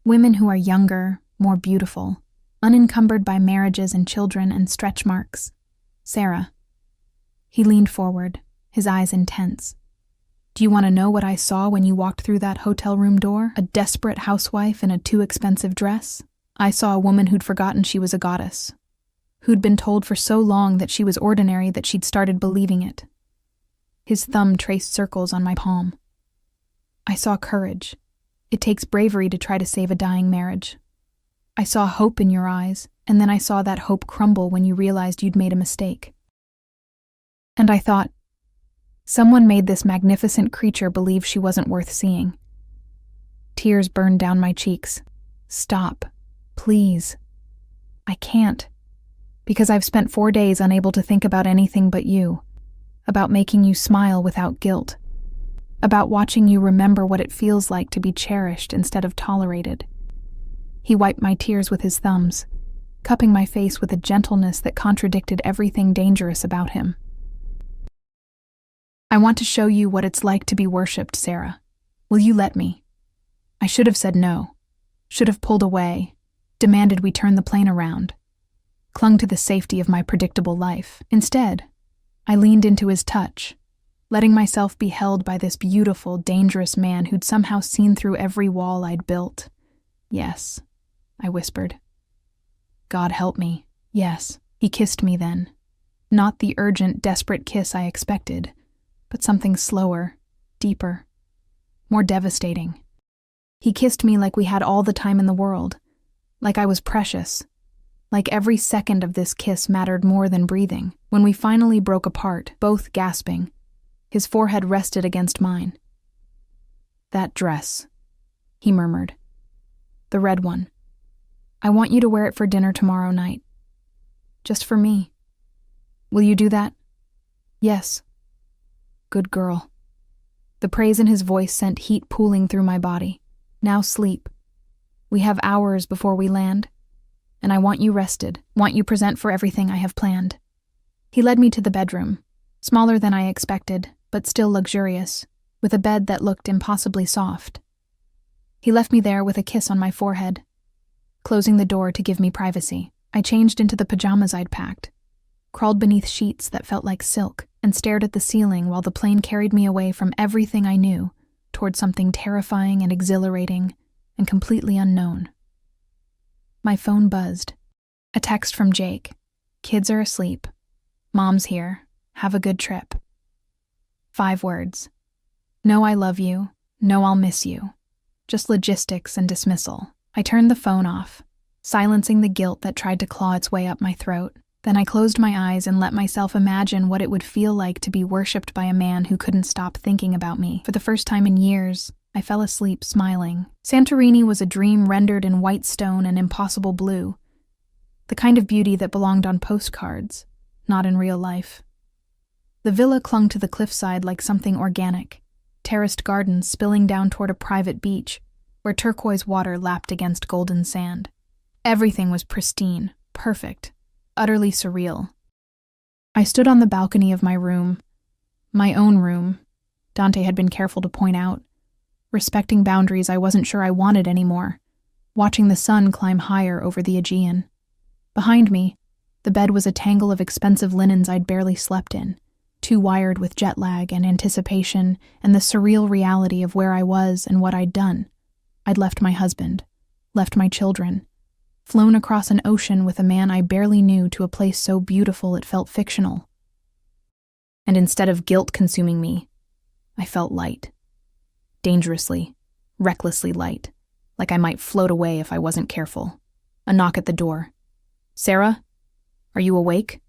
[SPEAKER 1] Women who are younger, more beautiful, unencumbered by marriages and children and stretch marks. Sarah." He leaned forward, his eyes intense. "Do you want to know what I saw when you walked through that hotel room door? A desperate housewife in a too expensive dress? I saw a woman who'd forgotten she was a goddess, who'd been told for so long that she was ordinary that she'd started believing it." His thumb traced circles on my palm. "I saw courage. It takes bravery to try to save a dying marriage. I saw hope in your eyes, and then I saw that hope crumble when you realized you'd made a mistake. And I thought, someone made this magnificent creature believe she wasn't worth seeing." Tears burned down my cheeks. "Stop. Please. I can't. Because I've spent 4 days unable to think about anything but you. About making you smile without guilt. About watching you remember what it feels like to be cherished instead of tolerated." He wiped my tears with his thumbs, cupping my face with a gentleness that contradicted everything dangerous about him. "I want to show you what it's like to be worshipped, Sarah. Will you let me?" I should have said no, should have pulled away, demanded we turn the plane around, clung to the safety of my predictable life. Instead, I leaned into his touch, letting myself be held by this beautiful, dangerous man who'd somehow seen through every wall I'd built. "Yes," I whispered. "God help me. Yes." He kissed me then. Not the urgent, desperate kiss I expected, but something slower, deeper, more devastating. He kissed me like we had all the time in the world, like I was precious, like every second of this kiss mattered more than breathing. When we finally broke apart, both gasping, his forehead rested against mine. "That dress," he murmured. "The red one. I want you to wear it for dinner tomorrow night. Just for me. Will you do that?" "Yes." "Good girl." The praise in his voice sent heat pooling through my body. "Now sleep. We have hours before we land, and I want you rested, want you present for everything I have planned." He led me to the bedroom, smaller than I expected, but still luxurious, with a bed that looked impossibly soft. He left me there with a kiss on my forehead, closing the door to give me privacy. I changed into the pajamas I'd packed, crawled beneath sheets that felt like silk, and stared at the ceiling while the plane carried me away from everything I knew toward something terrifying and exhilarating and completely unknown. My phone buzzed. A text from Jake. "Kids are asleep. Mom's here. Have a good trip." 5 words. No I love you, no I'll miss you. Just logistics and dismissal. I turned the phone off, silencing the guilt that tried to claw its way up my throat. Then I closed my eyes and let myself imagine what it would feel like to be worshipped by a man who couldn't stop thinking about me. For the first time in years, I fell asleep smiling. Santorini was a dream rendered in white stone and impossible blue, the kind of beauty that belonged on postcards, not in real life. The villa clung to the cliffside like something organic, terraced gardens spilling down toward a private beach, where turquoise water lapped against golden sand. Everything was pristine, perfect, utterly surreal. I stood on the balcony of my room, my own room, Dante had been careful to point out, respecting boundaries I wasn't sure I wanted anymore, watching the sun climb higher over the Aegean. Behind me, the bed was a tangle of expensive linens I'd barely slept in, too wired with jet lag and anticipation and the surreal reality of where I was and what I'd done. I'd left my husband, left my children, flown across an ocean with a man I barely knew to a place so beautiful it felt fictional. And instead of guilt consuming me, I felt light. Dangerously, recklessly light, like I might float away if I wasn't careful. A knock at the door. "Sarah? Are you awake?"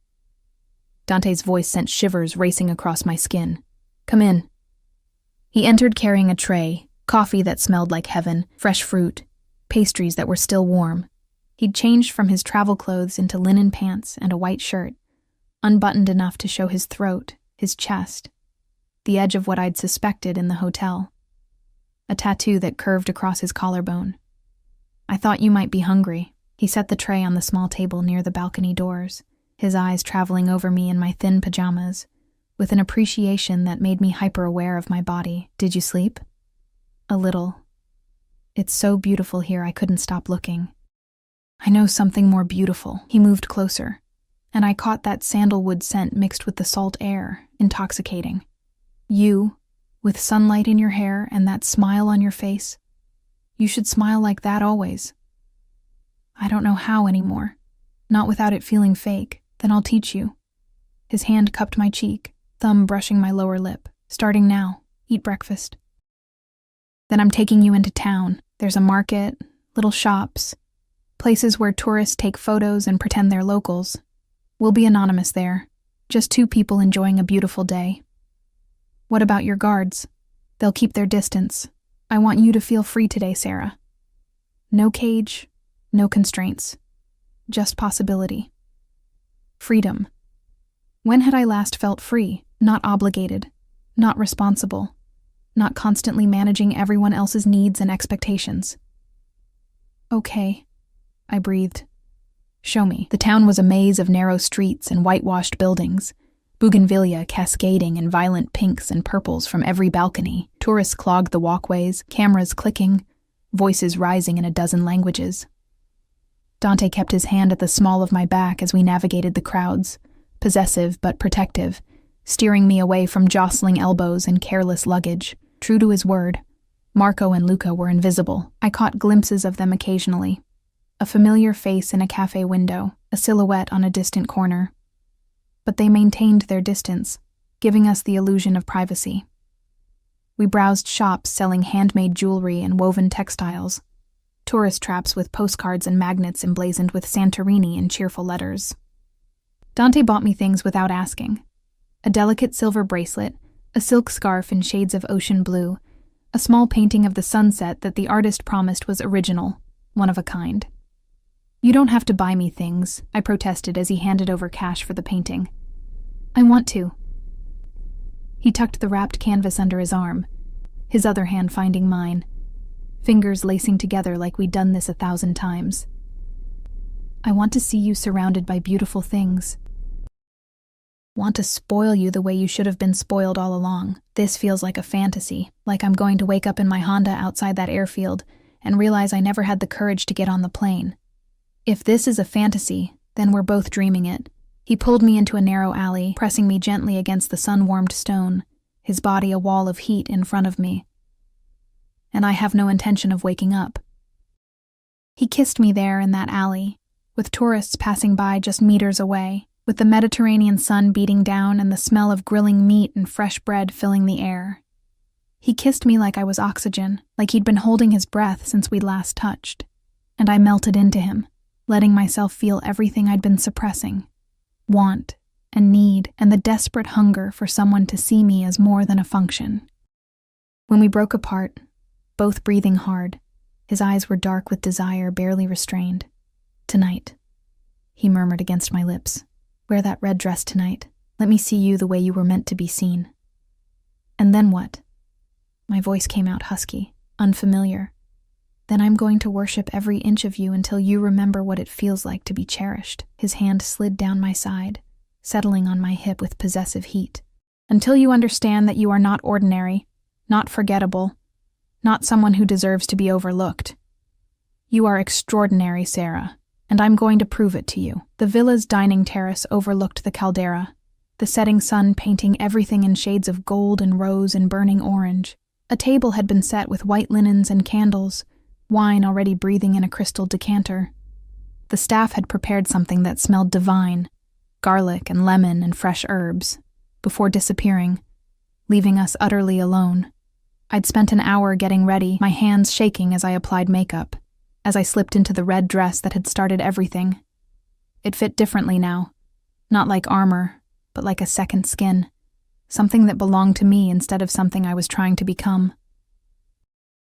[SPEAKER 1] Dante's voice sent shivers racing across my skin. "Come in." He entered carrying a tray, coffee that smelled like heaven, fresh fruit, pastries that were still warm. He'd changed from his travel clothes into linen pants and a white shirt, unbuttoned enough to show his throat, his chest, the edge of what I'd suspected in the hotel. A tattoo that curved across his collarbone. "I thought you might be hungry." He set the tray on the small table near the balcony doors, his eyes traveling over me in my thin pajamas, with an appreciation that made me hyper-aware of my body. "Did you sleep?" "A little. It's so beautiful here I couldn't stop looking." "I know something more beautiful." He moved closer, and I caught that sandalwood scent mixed with the salt air, intoxicating. "You, with sunlight in your hair and that smile on your face. You should smile like that always." "I don't know how anymore. Not without it feeling fake. Then I'll teach you." His hand cupped my cheek, thumb brushing my lower lip. "Starting now. Eat breakfast. Then I'm taking you into town. There's a market, little shops, places where tourists take photos and pretend they're locals. We'll be anonymous there. Just two people enjoying a beautiful day. What about your guards? They'll keep their distance. I want you to feel free today, Sarah. No cage, no constraints. Just possibility. Freedom. When had I last felt free, not obligated, not responsible, not constantly managing everyone else's needs and expectations? "Okay," I breathed. "Show me." The town was a maze of narrow streets and whitewashed buildings, bougainvillea cascading in violent pinks and purples from every balcony. Tourists clogged the walkways, cameras clicking, voices rising in a dozen languages. Dante kept his hand at the small of my back as we navigated the crowds, possessive but protective, steering me away from jostling elbows and careless luggage. True to his word, Marco and Luca were invisible. I caught glimpses of them occasionally. A familiar face in a cafe window, a silhouette on a distant corner. But they maintained their distance, giving us the illusion of privacy. We browsed shops selling handmade jewelry and woven textiles, tourist traps with postcards and magnets emblazoned with Santorini in cheerful letters. Dante bought me things without asking. A delicate silver bracelet, a silk scarf in shades of ocean blue, a small painting of the sunset that the artist promised was original, one of a kind. "You don't have to buy me things," I protested as he handed over cash for the painting. "I want to." He tucked the wrapped canvas under his arm, his other hand finding mine, fingers lacing together like we'd done this 1,000 times. "I want to see you surrounded by beautiful things. Want to spoil you the way you should have been spoiled all along. This feels like a fantasy, like I'm going to wake up in my Honda outside that airfield and realize I never had the courage to get on the plane. If this is a fantasy, then we're both dreaming it." He pulled me into a narrow alley, pressing me gently against the sun-warmed stone, his body a wall of heat in front of me. And I have no intention of waking up. He kissed me there in that alley, with tourists passing by just meters away, with the Mediterranean sun beating down and the smell of grilling meat and fresh bread filling the air. He kissed me like I was oxygen, like he'd been holding his breath since we'd last touched. And I melted into him, letting myself feel everything I'd been suppressing. want, and need, and the desperate hunger for someone to see me as more than a function. When we broke apart, both breathing hard, his eyes were dark with desire barely restrained. "Tonight," he murmured against my lips. "Wear that red dress tonight. Let me see you the way you were meant to be seen." "And then what?" My voice came out husky, unfamiliar. "Then I'm going to worship every inch of you until you remember what it feels like to be cherished." His hand slid down my side, settling on my hip with possessive heat. "Until you understand that you are not ordinary, not forgettable, not someone who deserves to be overlooked. You are extraordinary, Sarah, and I'm going to prove it to you." The villa's dining terrace overlooked the caldera, the setting sun painting everything in shades of gold and rose and burning orange. A table had been set with white linens and candles, wine already breathing in a crystal decanter. The staff had prepared something that smelled divine, garlic and lemon and fresh herbs, before disappearing, leaving us utterly alone. I'd spent an hour getting ready, my hands shaking as I applied makeup, as I slipped into the red dress that had started everything. It fit differently now, not like armor, but like a second skin, something that belonged to me instead of something I was trying to become.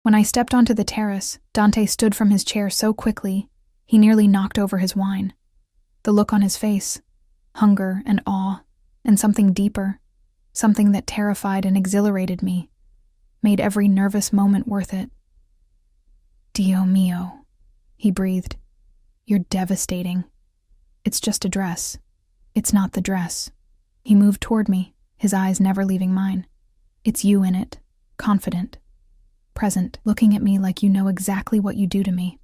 [SPEAKER 1] When I stepped onto the terrace, Dante stood from his chair so quickly, he nearly knocked over his wine. The look on his face, hunger and awe, and something deeper, something that terrified and exhilarated me, made every nervous moment worth it. "Dio mio," he breathed. "You're devastating. It's just a dress. It's not the dress." He moved toward me, his eyes never leaving mine. "It's you in it, confident, present, looking at me like you know exactly what you do to me."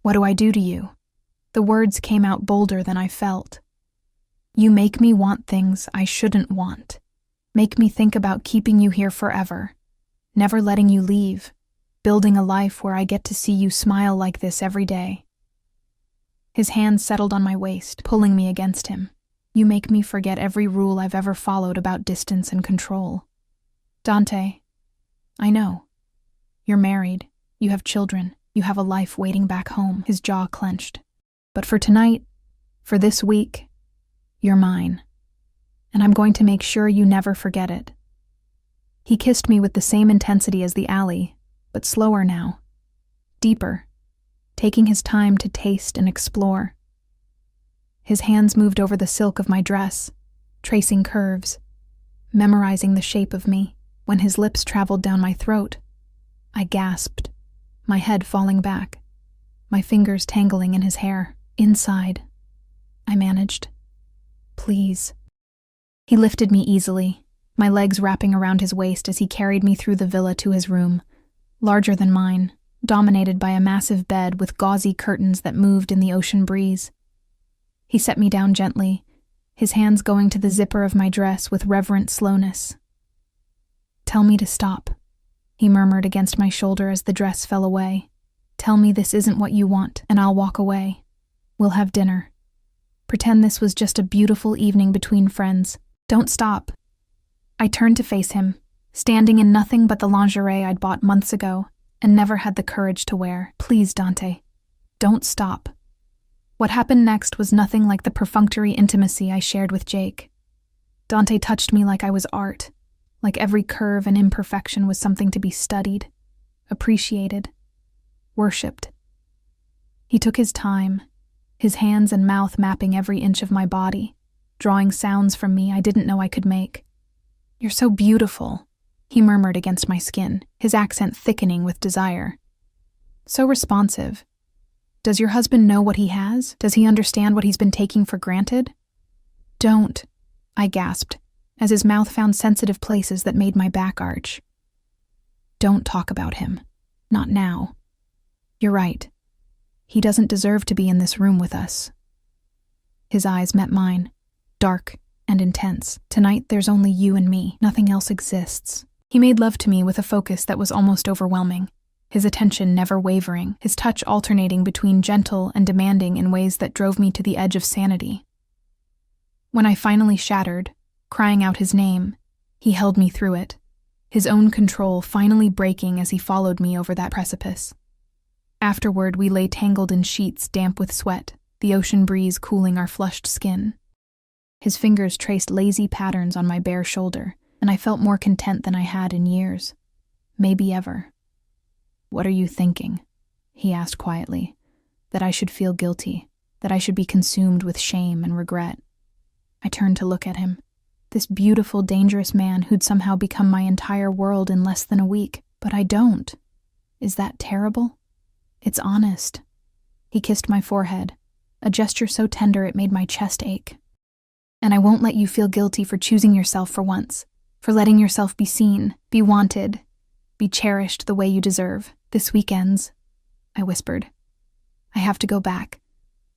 [SPEAKER 1] "What do I do to you?" The words came out bolder than I felt. "You make me want things I shouldn't want. Make me think about keeping you here forever, never letting you leave, building a life where I get to see you smile like this every day." His hand settled on my waist, pulling me against him. "You make me forget every rule I've ever followed about distance and control." "Dante, I know. You're married, you have children, you have a life waiting back home." His jaw clenched. "But for tonight, for this week, you're mine. And I'm going to make sure you never forget it." He kissed me with the same intensity as the alley, but slower now, deeper, taking his time to taste and explore. His hands moved over the silk of my dress, tracing curves, memorizing the shape of me. When his lips traveled down my throat, I gasped, my head falling back, my fingers tangling in his hair. "Inside," I managed. "Please." He lifted me easily, my legs wrapping around his waist as he carried me through the villa to his room, larger than mine, dominated by a massive bed with gauzy curtains that moved in the ocean breeze. He set me down gently, his hands going to the zipper of my dress with reverent slowness. "Tell me to stop," he murmured against my shoulder as the dress fell away. "Tell me this isn't what you want, and I'll walk away. We'll have dinner. Pretend this was just a beautiful evening between friends. Don't stop." I turned to face him, standing in nothing but the lingerie I'd bought months ago and never had the courage to wear. "Please, Dante, don't stop." What happened next was nothing like the perfunctory intimacy I shared with Jake. Dante touched me like I was art, like every curve and imperfection was something to be studied, appreciated, worshipped. He took his time, his hands and mouth mapping every inch of my body, drawing sounds from me I didn't know I could make. "You're so beautiful," he murmured against my skin, his accent thickening with desire. "So responsive. Does your husband know what he has? Does he understand what he's been taking for granted?" "Don't," I gasped, as his mouth found sensitive places that made my back arch. "Don't talk about him. Not now. You're right. He doesn't deserve to be in this room with us." His eyes met mine, dark and intense. "Tonight there's only you and me. Nothing else exists." He made love to me with a focus that was almost overwhelming, his attention never wavering, his touch alternating between gentle and demanding in ways that drove me to the edge of sanity. When I finally shattered, crying out his name, he held me through it, his own control finally breaking as he followed me over that precipice. Afterward, we lay tangled in sheets damp with sweat, the ocean breeze cooling our flushed skin. His fingers traced lazy patterns on my bare shoulder, and I felt more content than I had in years. Maybe ever. "What are you thinking?" he asked quietly. That I should feel guilty, that I should be consumed with shame and regret. I turned to look at him. This beautiful, dangerous man who'd somehow become my entire world in less than a week. But I don't. Is that terrible? It's honest. He kissed my forehead, a gesture so tender it made my chest ache. "And I won't let you feel guilty for choosing yourself for once, for letting yourself be seen, be wanted, be cherished the way you deserve. This weekend's," I whispered. "I have to go back.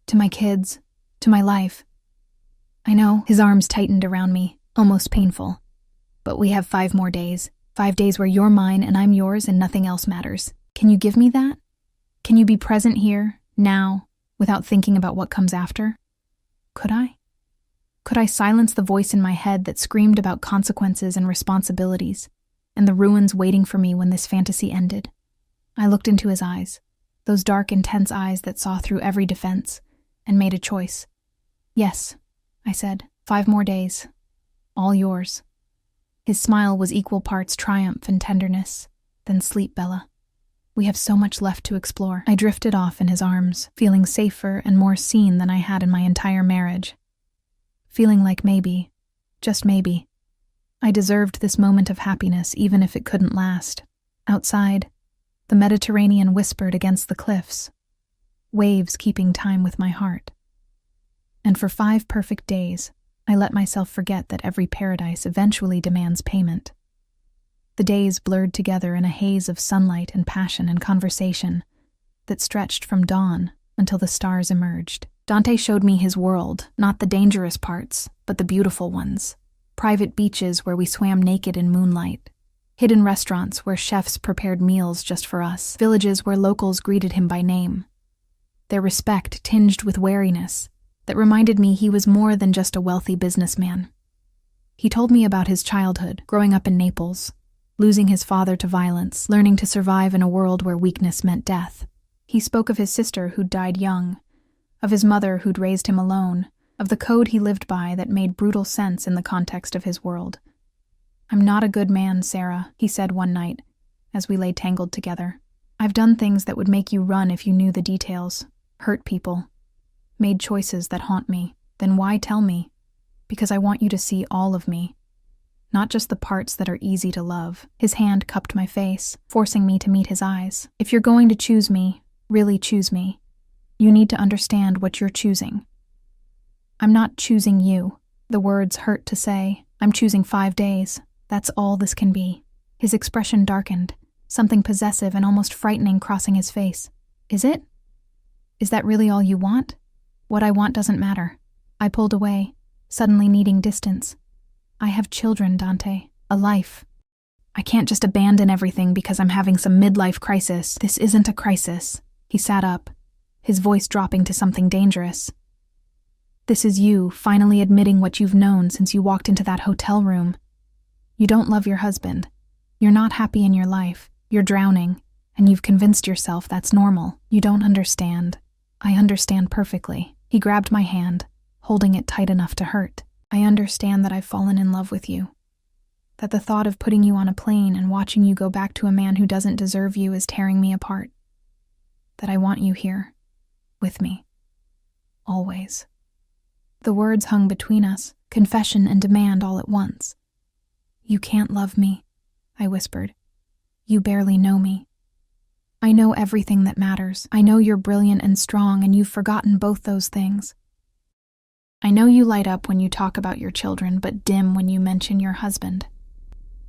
[SPEAKER 1] To my kids, to my life." "I know." His arms tightened around me, almost painful. "But we have 5 more days. 5 days where you're mine and I'm yours and nothing else matters. Can you give me that? Can you be present here, now, without thinking about what comes after?" Could I? Could I silence the voice in my head that screamed about consequences and responsibilities, and the ruins waiting for me when this fantasy ended? I looked into his eyes, those dark, intense eyes that saw through every defense, and made a choice. "Yes," I said, 5 more days. All yours." His smile was equal parts triumph and tenderness. "Then sleep, Bella. We have so much left to explore." I drifted off in his arms, feeling safer and more seen than I had in my entire marriage. Feeling like maybe, just maybe, I deserved this moment of happiness even if it couldn't last. Outside, the Mediterranean whispered against the cliffs, waves keeping time with my heart. And for 5 perfect days, I let myself forget that every paradise eventually demands payment. The days blurred together in a haze of sunlight and passion and conversation that stretched from dawn until the stars emerged. Dante showed me his world, not the dangerous parts, but the beautiful ones. Private beaches where we swam naked in moonlight. Hidden restaurants where chefs prepared meals just for us. Villages where locals greeted him by name. Their respect tinged with wariness that reminded me he was more than just a wealthy businessman. He told me about his childhood, growing up in Naples, losing his father to violence, learning to survive in a world where weakness meant death. He spoke of his sister who'd died young, of his mother who'd raised him alone, of the code he lived by that made brutal sense in the context of his world. "I'm not a good man, Sarah," he said one night, as we lay tangled together. "I've done things that would make you run if you knew the details, hurt people, made choices that haunt me. Then why tell me? Because I want you to see all of me, not just the parts that are easy to love." His hand cupped my face, forcing me to meet his eyes. "If you're going to choose me, really choose me, you need to understand what you're choosing. I'm not choosing you." The words hurt to say. "I'm choosing 5 days. That's all this can be." His expression darkened, something possessive and almost frightening crossing his face. "Is it? Is that really all you want?" "What I want doesn't matter." I pulled away, suddenly needing distance. "I have children, Dante. A life. I can't just abandon everything because I'm having some midlife crisis." "This isn't a crisis." He sat up, his voice dropping to something dangerous. "This is you finally admitting what you've known since you walked into that hotel room. You don't love your husband. You're not happy in your life. You're drowning, and you've convinced yourself that's normal. You don't understand. I understand perfectly." He grabbed my hand, holding it tight enough to hurt. "I understand that I've fallen in love with you. That the thought of putting you on a plane and watching you go back to a man who doesn't deserve you is tearing me apart. That I want you here, with me. Always." The words hung between us, confession and demand all at once. "You can't love me," I whispered. "You barely know me. I know everything that matters. I know you're brilliant and strong, and you've forgotten both those things. I know you light up when you talk about your children, but dim when you mention your husband.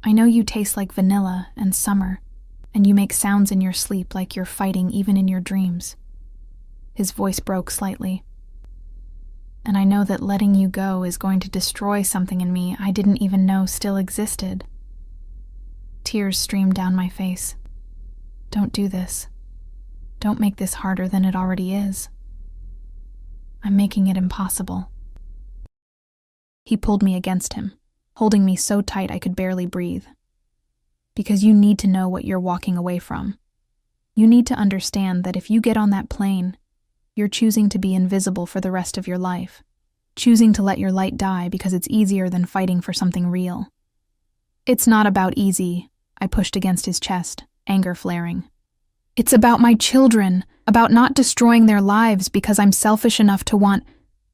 [SPEAKER 1] I know you taste like vanilla and summer, and you make sounds in your sleep like you're fighting even in your dreams." His voice broke slightly. "And I know that letting you go is going to destroy something in me I didn't even know still existed." Tears streamed down my face. "Don't do this. Don't make this harder than it already is. I'm making it impossible." He pulled me against him, holding me so tight I could barely breathe. "Because you need to know what you're walking away from. You need to understand that if you get on that plane, you're choosing to be invisible for the rest of your life. choosing to let your light die because it's easier than fighting for something real. It's not about easy, I pushed against his chest, anger flaring. It's about my children, about not destroying their lives because I'm selfish enough to want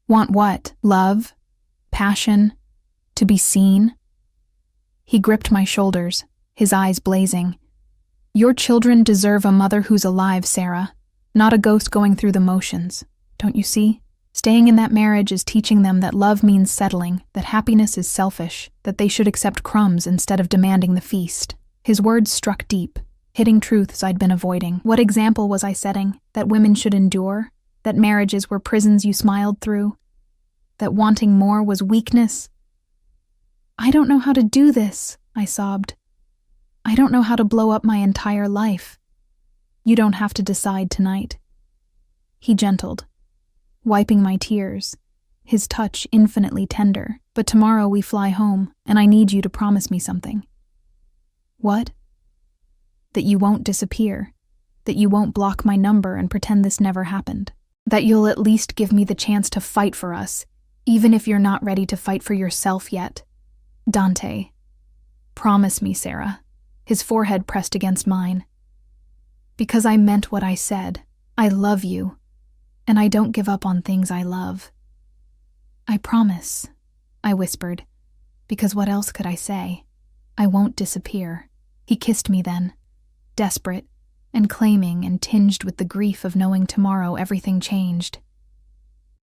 [SPEAKER 1] what? Love? Passion? To be seen? He gripped my shoulders, his eyes blazing. Your children deserve a mother who's alive, Sarah, not a ghost going through the motions. Don't you see? Staying in that marriage is teaching them that love means settling, that happiness is selfish, that they should accept crumbs instead of demanding the feast. His words struck deep, hitting truths I'd been avoiding. What example was I setting? That women should endure? That marriages were prisons you smiled through? That wanting more was weakness? I don't know how to do this, I sobbed. I don't know how to blow up my entire life. You don't have to decide tonight. He gentled, wiping my tears, his touch infinitely tender. But tomorrow we fly home, and I need you to promise me something. What? That you won't disappear, that you won't block my number and pretend this never happened, that you'll at least give me the chance to fight for us, even if you're not ready to fight for yourself yet. Dante. Promise me, Sarah. His forehead pressed against mine. Because I meant what I said. I love you. And I don't give up on things I love. I promise, I whispered, because what else could I say? I won't disappear. He kissed me then, desperate and claiming and tinged with the grief of knowing tomorrow everything changed.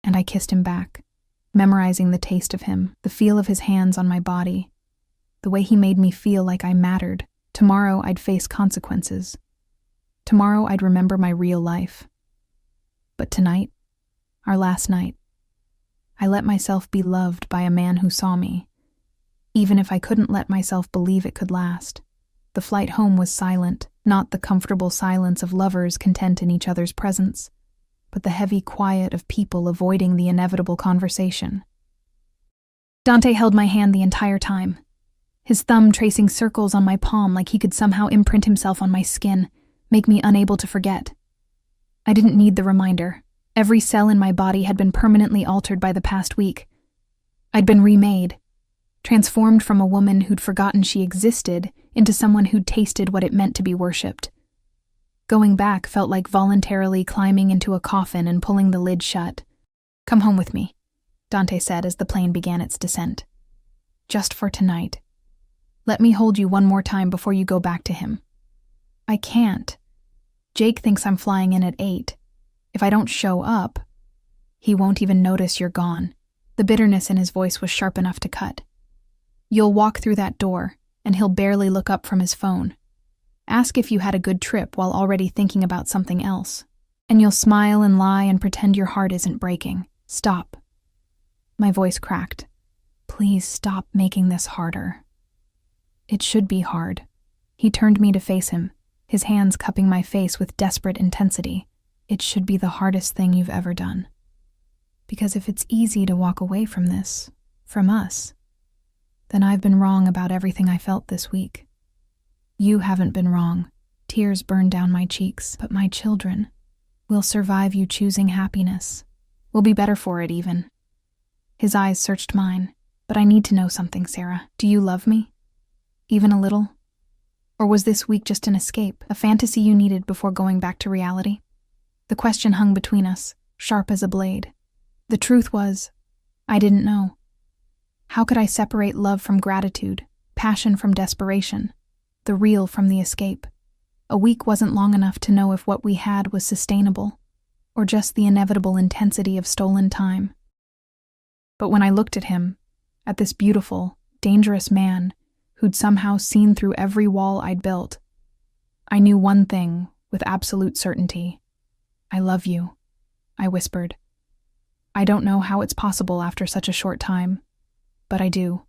[SPEAKER 1] And I kissed him back, memorizing the taste of him, the feel of his hands on my body, the way he made me feel like I mattered. Tomorrow I'd face consequences. Tomorrow I'd remember my real life. But tonight, our last night, I let myself be loved by a man who saw me, even if I couldn't let myself believe it could last. The flight home was silent, not the comfortable silence of lovers content in each other's presence, but the heavy quiet of people avoiding the inevitable conversation. Dante held my hand the entire time, his thumb tracing circles on my palm like he could somehow imprint himself on my skin, make me unable to forget. I didn't need the reminder. Every cell in my body had been permanently altered by the past week. I'd been remade, transformed from a woman who'd forgotten she existed into someone who'd tasted what it meant to be worshipped. Going back felt like voluntarily climbing into a coffin and pulling the lid shut. Come home with me, Dante said as the plane began its descent. Just for tonight. Let me hold you one more time before you go back to him. I can't. Jake thinks I'm flying in at 8. If I don't show up, he won't even notice you're gone. The bitterness in his voice was sharp enough to cut. You'll walk through that door, and he'll barely look up from his phone. Ask if you had a good trip while already thinking about something else. And you'll smile and lie and pretend your heart isn't breaking. Stop. My voice cracked. Please stop making this harder. It should be hard. He turned me to face him, his hands cupping my face with desperate intensity. It should be the hardest thing you've ever done. Because if it's easy to walk away from this, from us, then I've been wrong about everything I felt this week. You haven't been wrong. Tears burned down my cheeks, but my children will survive you choosing happiness. We'll be better for it even. His eyes searched mine. But I need to know something, Sarah. Do you love me? Even a little? Or was this week just an escape, a fantasy you needed before going back to reality? The question hung between us, sharp as a blade. The truth was, I didn't know. How could I separate love from gratitude, passion from desperation, the real from the escape? A week wasn't long enough to know if what we had was sustainable, or just the inevitable intensity of stolen time. But when I looked at him, at this beautiful, dangerous man who'd somehow seen through every wall I'd built, I knew one thing with absolute certainty. I love you, I whispered. I don't know how it's possible after such a short time, but I do.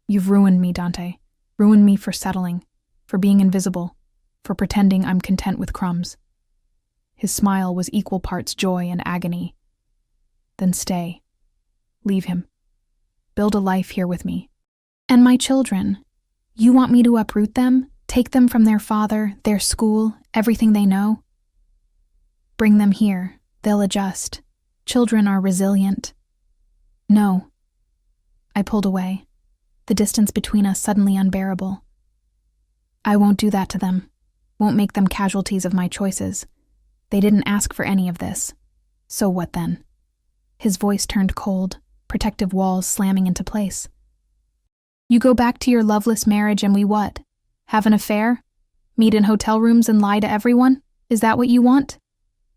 [SPEAKER 1] You've ruined me, Dante. Ruined me for settling, for being invisible, for pretending I'm content with crumbs. His smile was equal parts joy and agony. Then stay. Leave him. Build a life here with me. And my children. You want me to uproot them? Take them from their father, their school, everything they know? Bring them here. They'll adjust. Children are resilient. No. I pulled away, the distance between us suddenly unbearable. I won't do that to them. Won't make them casualties of my choices. They didn't ask for any of this. So what then? His voice turned cold, protective walls slamming into place. You go back to your loveless marriage and we what? Have an affair? Meet in hotel rooms and lie to everyone? Is that what you want?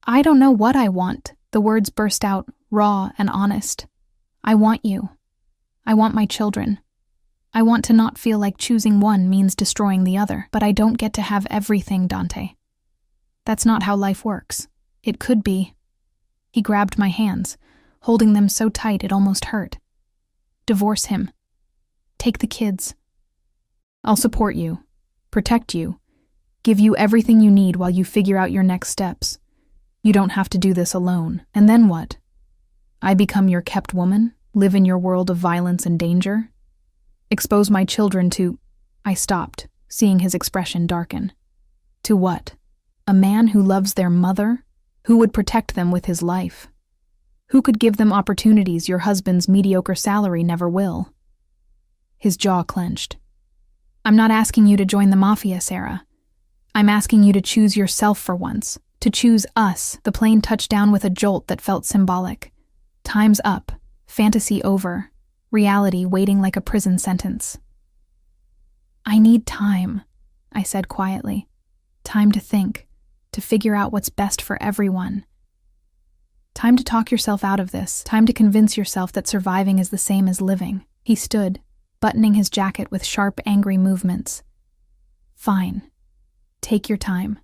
[SPEAKER 1] I don't know what I want. The words burst out, raw and honest. I want you. I want my children. I want to not feel like choosing one means destroying the other, but I don't get to have everything, Dante. That's not how life works. It could be. He grabbed my hands, holding them so tight it almost hurt. Divorce him. Take the kids. I'll support you, protect you, give you everything you need while you figure out your next steps. You don't have to do this alone. And then what? I become your kept woman? Live in your world of violence and danger? Expose my children to... I stopped, seeing his expression darken. To what? A man who loves their mother? Who would protect them with his life? Who could give them opportunities your husband's mediocre salary never will? His jaw clenched. I'm not asking you to join the Mafia, Sarah. I'm asking you to choose yourself for once. To choose us. The plane touched down with a jolt that felt symbolic. Time's up. Fantasy over. Reality waiting like a prison sentence. I need time, I said quietly. Time to think, to figure out what's best for everyone. Time to talk yourself out of this. Time to convince yourself that surviving is the same as living. He stood, buttoning his jacket with sharp, angry movements. Fine. Take your time.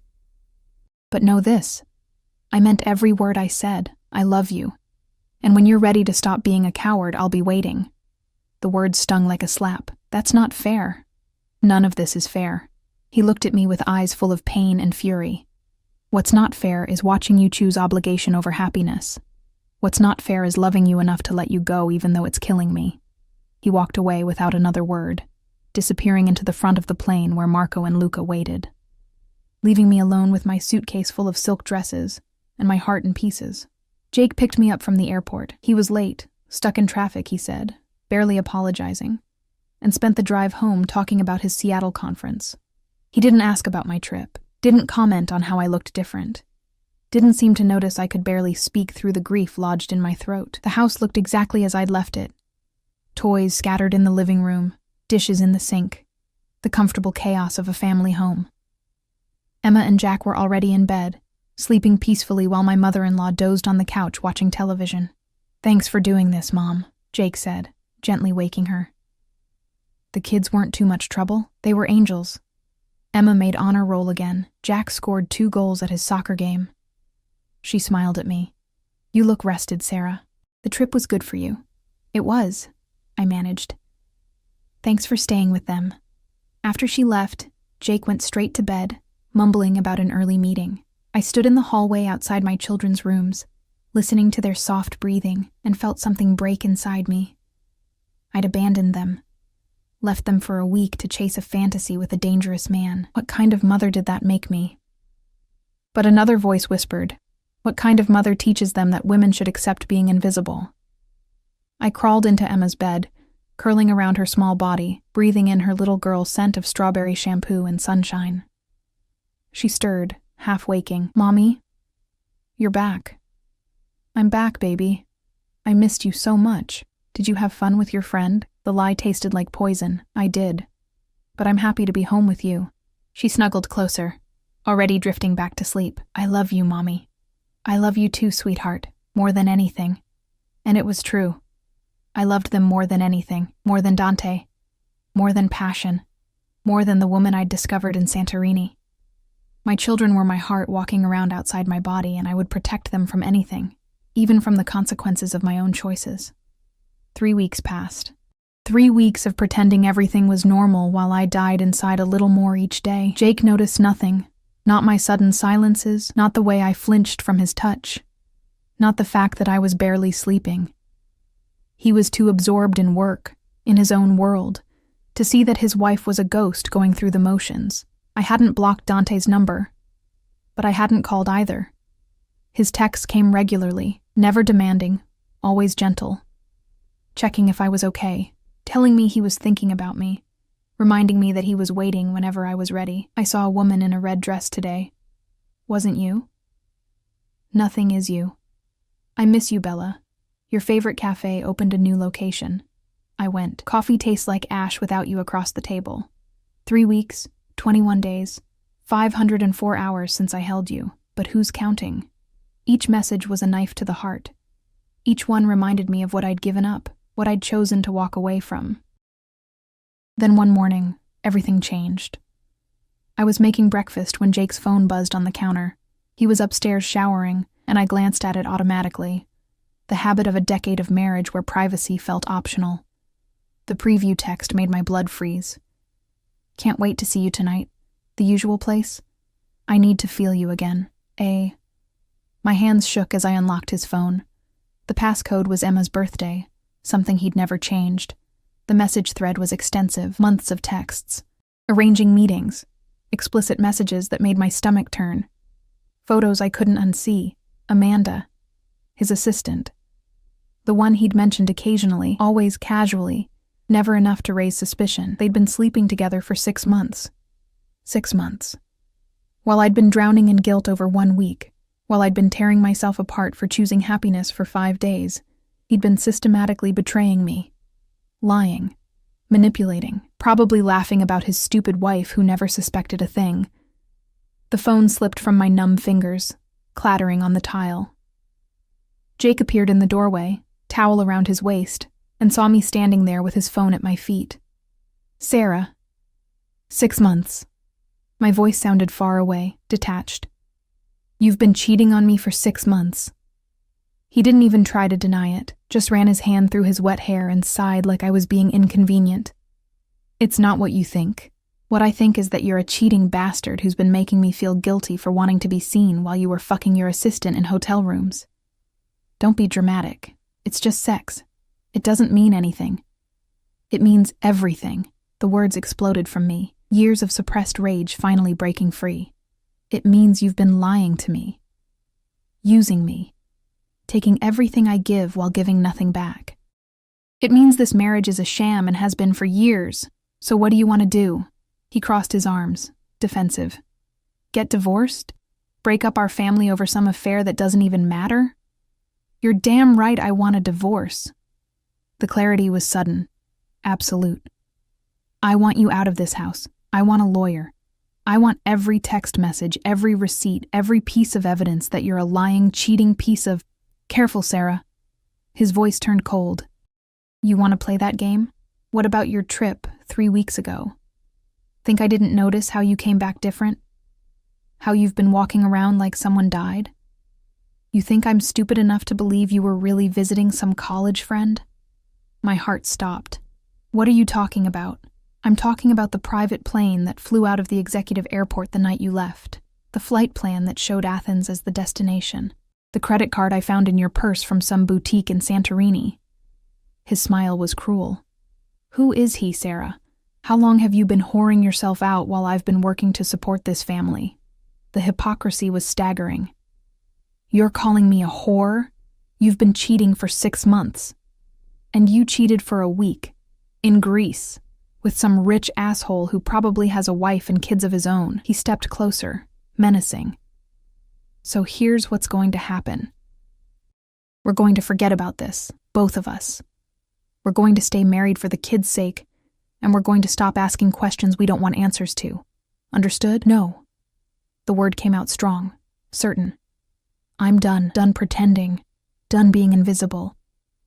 [SPEAKER 1] But know this. I meant every word I said. I love you. And when you're ready to stop being a coward, I'll be waiting. The words stung like a slap. That's not fair. None of this is fair. He looked at me with eyes full of pain and fury. What's not fair is watching you choose obligation over happiness. What's not fair is loving you enough to let you go even though it's killing me. He walked away without another word, disappearing into the front of the plane where Marco and Luca waited, leaving me alone with my suitcase full of silk dresses and my heart in pieces. Jake picked me up from the airport. He was late, stuck in traffic, he said, barely apologizing, and spent the drive home talking about his Seattle conference. He didn't ask about my trip, didn't comment on how I looked different, didn't seem to notice I could barely speak through the grief lodged in my throat. The house looked exactly as I'd left it. Toys scattered in the living room, dishes in the sink, the comfortable chaos of a family home. Emma and Jack were already in bed, sleeping peacefully while my mother-in-law dozed on the couch watching television. Thanks for doing this, Mom, Jake said, gently waking her. The kids weren't too much trouble. They were angels. Emma made honor roll again. Jack scored 2 goals at his soccer game. She smiled at me. You look rested, Sarah. The trip was good for you. It was, I managed. Thanks for staying with them. After she left, Jake went straight to bed, mumbling about an early meeting. I stood in the hallway outside my children's rooms, listening to their soft breathing, and felt something break inside me. I'd abandoned them, left them for a week to chase a fantasy with a dangerous man. What kind of mother did that make me? But another voice whispered, what kind of mother teaches them that women should accept being invisible? I crawled into Emma's bed, curling around her small body, breathing in her little girl's scent of strawberry shampoo and sunshine. She stirred, half waking. Mommy? You're back. I'm back, baby. I missed you so much. Did you have fun with your friend? The lie tasted like poison. I did. But I'm happy to be home with you. She snuggled closer, already drifting back to sleep. I love you, Mommy. I love you too, sweetheart, more than anything. And it was true. I loved them more than anything, more than Dante, more than passion, more than the woman I'd discovered in Santorini. My children were my heart walking around outside my body, and I would protect them from anything, even from the consequences of my own choices. 3 weeks passed. 3 weeks of pretending everything was normal while I died inside a little more each day. Jake noticed nothing, not my sudden silences, not the way I flinched from his touch, not the fact that I was barely sleeping. He was too absorbed in work, in his own world, to see that his wife was a ghost going through the motions. I hadn't blocked Dante's number, but I hadn't called either. His texts came regularly, never demanding, always gentle. checking if I was okay, telling me he was thinking about me, reminding me that he was waiting whenever I was ready. I saw a woman in a red dress today. Wasn't you? Nothing is you. I miss you, Bella. Your favorite cafe opened a new location. I went. Coffee tastes like ash without you across the table. 3 weeks, 21 days, 504 hours since I held you, but who's counting? Each message was a knife to the heart. Each one reminded me of what I'd given up, what I'd chosen to walk away from. Then one morning, everything changed. I was making breakfast when Jake's phone buzzed on the counter. He was upstairs showering, and I glanced at it automatically. The habit of a decade of marriage where privacy felt optional. The preview text made my blood freeze. Can't wait to see you tonight. The usual place? I need to feel you again. My hands shook as I unlocked his phone. The passcode was Emma's birthday, something he'd never changed. The message thread was extensive, months of texts, arranging meetings, explicit messages that made my stomach turn. Photos I couldn't unsee. Amanda, his assistant. The one he'd mentioned occasionally, always casually, never enough to raise suspicion. They'd been sleeping together for 6 months. 6 months. While I'd been drowning in guilt over 1 week, while I'd been tearing myself apart for choosing happiness for 5 days, he'd been systematically betraying me. Lying. Manipulating. Probably laughing about his stupid wife who never suspected a thing. The phone slipped from my numb fingers, clattering on the tile. Jake appeared in the doorway, towel around his waist, and saw me standing there with his phone at my feet. Sarah. 6 months. My voice sounded far away, detached. You've been cheating on me for 6 months. He didn't even try to deny it, just ran his hand through his wet hair and sighed like I was being inconvenient. It's not what you think. What I think is that you're a cheating bastard who's been making me feel guilty for wanting to be seen while you were fucking your assistant in hotel rooms. Don't be dramatic. It's just sex. It doesn't mean anything. It means everything. The words exploded from me, years of suppressed rage finally breaking free. It means you've been lying to me. Using me. Taking everything I give while giving nothing back. It means this marriage is a sham and has been for years. So what do you want to do? He crossed his arms, defensive. Get divorced? Break up our family over some affair that doesn't even matter? You're damn right I want a divorce. The clarity was sudden, absolute. I want you out of this house. I want a lawyer. I want every text message, every receipt, every piece of evidence that you're a lying, cheating piece of... Careful, Sarah. His voice turned cold. You want to play that game? What about your trip 3 weeks ago? Think I didn't notice how you came back different? How you've been walking around like someone died? You think I'm stupid enough to believe you were really visiting some college friend? My heart stopped. What are you talking about? I'm talking about the private plane that flew out of the executive airport the night you left. The flight plan that showed Athens as the destination. The credit card I found in your purse from some boutique in Santorini. His smile was cruel. Who is he, Sarah? How long have you been whoring yourself out while I've been working to support this family? The hypocrisy was staggering. You're calling me a whore? You've been cheating for 6 months. And you cheated for a week. In Greece. With some rich asshole who probably has a wife and kids of his own. He stepped closer, menacing. So here's what's going to happen. We're going to forget about this, both of us. We're going to stay married for the kids' sake, and we're going to stop asking questions we don't want answers to. Understood? No. The word came out strong, certain. I'm done pretending, done being invisible,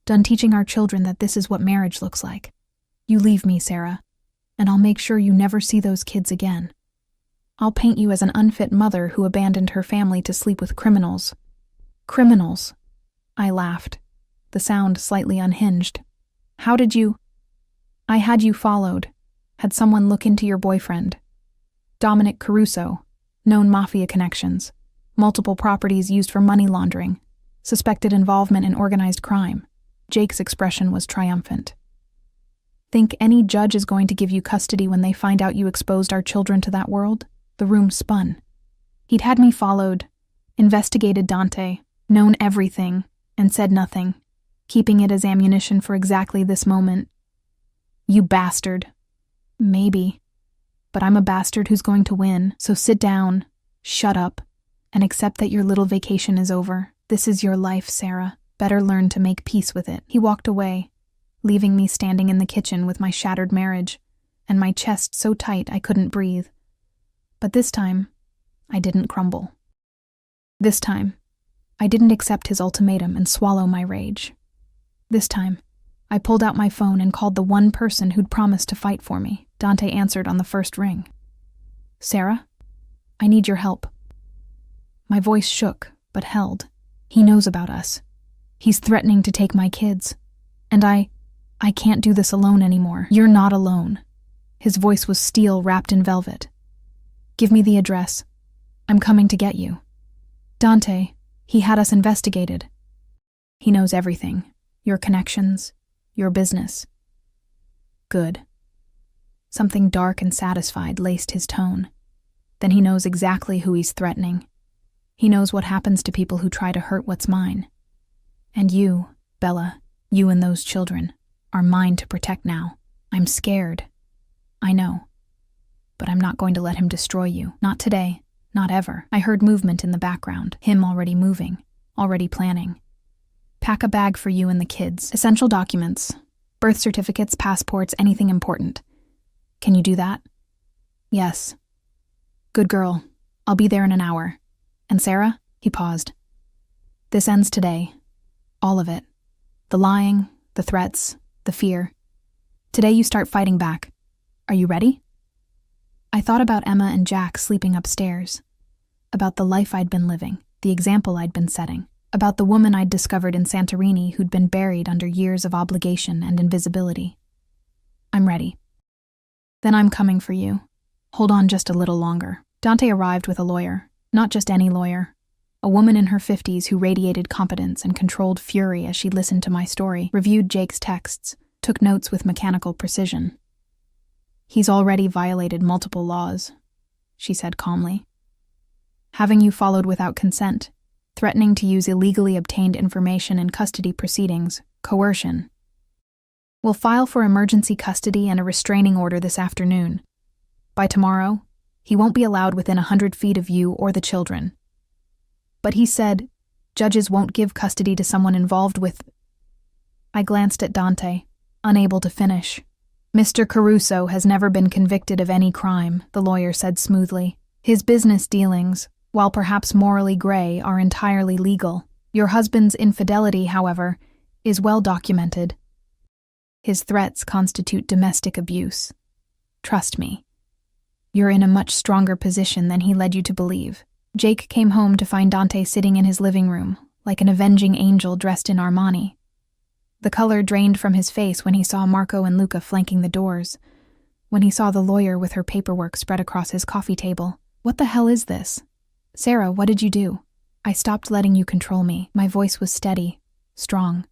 [SPEAKER 1] done teaching our children that this is what marriage looks like. You leave me, Sarah, and I'll make sure you never see those kids again. I'll paint you as an unfit mother who abandoned her family to sleep with criminals. Criminals. I laughed, the sound slightly unhinged. How did you... I had you followed, had someone look into your boyfriend. Dominic Caruso, known Mafia connections, multiple properties used for money laundering, suspected involvement in organized crime. Jake's expression was triumphant. Think any judge is going to give you custody when they find out you exposed our children to that world? The room spun. He'd had me followed, investigated Dante, known everything, and said nothing. keeping it as ammunition for exactly this moment. You bastard. Maybe. But I'm a bastard who's going to win, so sit down, shut up, and accept that your little vacation is over. This is your life, Sarah. Better learn to make peace with it. He walked away, leaving me standing in the kitchen with my shattered marriage, and my chest so tight I couldn't breathe. But this time, I didn't crumble. This time, I didn't accept his ultimatum and swallow my rage. This time, I pulled out my phone and called the one person who'd promised to fight for me. Dante answered on the first ring. Sarah, I need your help. My voice shook, but held. He knows about us. He's threatening to take my kids. And I can't do this alone anymore. You're not alone. His voice was steel wrapped in velvet. Give me the address. I'm coming to get you. Dante, he had us investigated. He knows everything. Your connections, your business. Good. Something dark and satisfied laced his tone. Then he knows exactly who he's threatening. He knows what happens to people who try to hurt what's mine. And you, Bella, you and those children, are mine to protect now. I'm scared. I know. But I'm not going to let him destroy you. Not today. Not ever. I heard movement in the background. Him already moving. Already planning. Pack a bag for you and the kids. Essential documents. Birth certificates, passports, anything important. Can you do that? Yes. Good girl. I'll be there in an hour. And Sarah? He paused. This ends today. All of it. The lying, the threats, the fear. Today you start fighting back. Are you ready? I thought about Emma and Jack sleeping upstairs. About the life I'd been living, the example I'd been setting. About the woman I'd discovered in Santorini who'd been buried under years of obligation and invisibility. I'm ready. Then I'm coming for you. Hold on just a little longer. Dante arrived with a lawyer. Not just any lawyer. A woman in her 50s who radiated competence and controlled fury as she listened to my story, reviewed Jake's texts, took notes with mechanical precision. He's already violated multiple laws, she said calmly. Having you followed without consent, threatening to use illegally obtained information in custody proceedings, coercion. We'll file for emergency custody and a restraining order this afternoon. By tomorrow, he won't be allowed within 100 feet of you or the children. But he said, judges won't give custody to someone involved with... I glanced at Dante, unable to finish. Mr. Caruso has never been convicted of any crime, the lawyer said smoothly. His business dealings, while perhaps morally gray, are entirely legal. Your husband's infidelity, however, is well documented. His threats constitute domestic abuse. Trust me. You're in a much stronger position than he led you to believe. Jake came home to find Dante sitting in his living room, like an avenging angel dressed in Armani. The color drained from his face when he saw Marco and Luca flanking the doors, when he saw the lawyer with her paperwork spread across his coffee table. What the hell is this? Sarah, what did you do? I stopped letting you control me. My voice was steady, strong.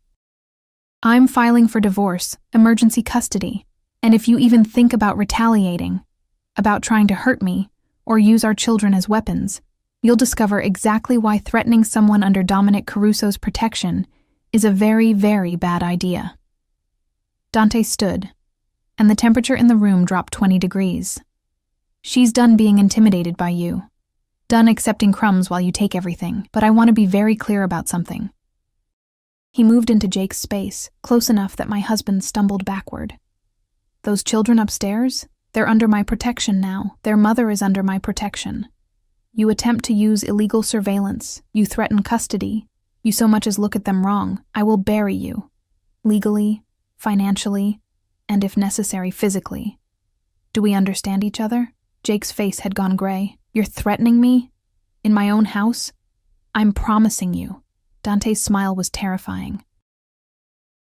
[SPEAKER 1] I'm filing for divorce, emergency custody, and if you even think about retaliating, about trying to hurt me, or use our children as weapons, you'll discover exactly why threatening someone under Dominic Caruso's protection is a very, very bad idea. Dante stood, and the temperature in the room dropped 20 degrees. She's done being intimidated by you. Done accepting crumbs while you take everything, but I want to be very clear about something. He moved into Jake's space, close enough that my husband stumbled backward. Those children upstairs? They're under my protection now. Their mother is under my protection. You attempt to use illegal surveillance. You threaten custody. You so much as look at them wrong. I will bury you. Legally, financially, and if necessary, physically. Do we understand each other? Jake's face had gone gray. You're threatening me? In my own house? I'm promising you. Dante's smile was terrifying.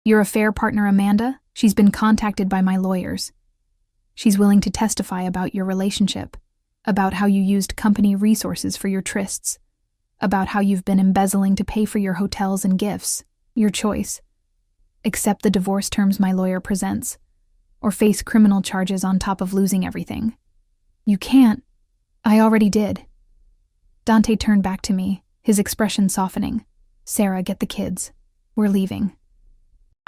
[SPEAKER 1] Your affair partner, Amanda? She's been contacted by my lawyers. She's willing to testify about your relationship, about how you used company resources for your trysts, about how you've been embezzling to pay for your hotels and gifts. Your choice. Accept the divorce terms my lawyer presents, or face criminal charges on top of losing everything. You can't. I already did. Dante turned back to me, his expression softening. Sarah, get the kids. We're leaving.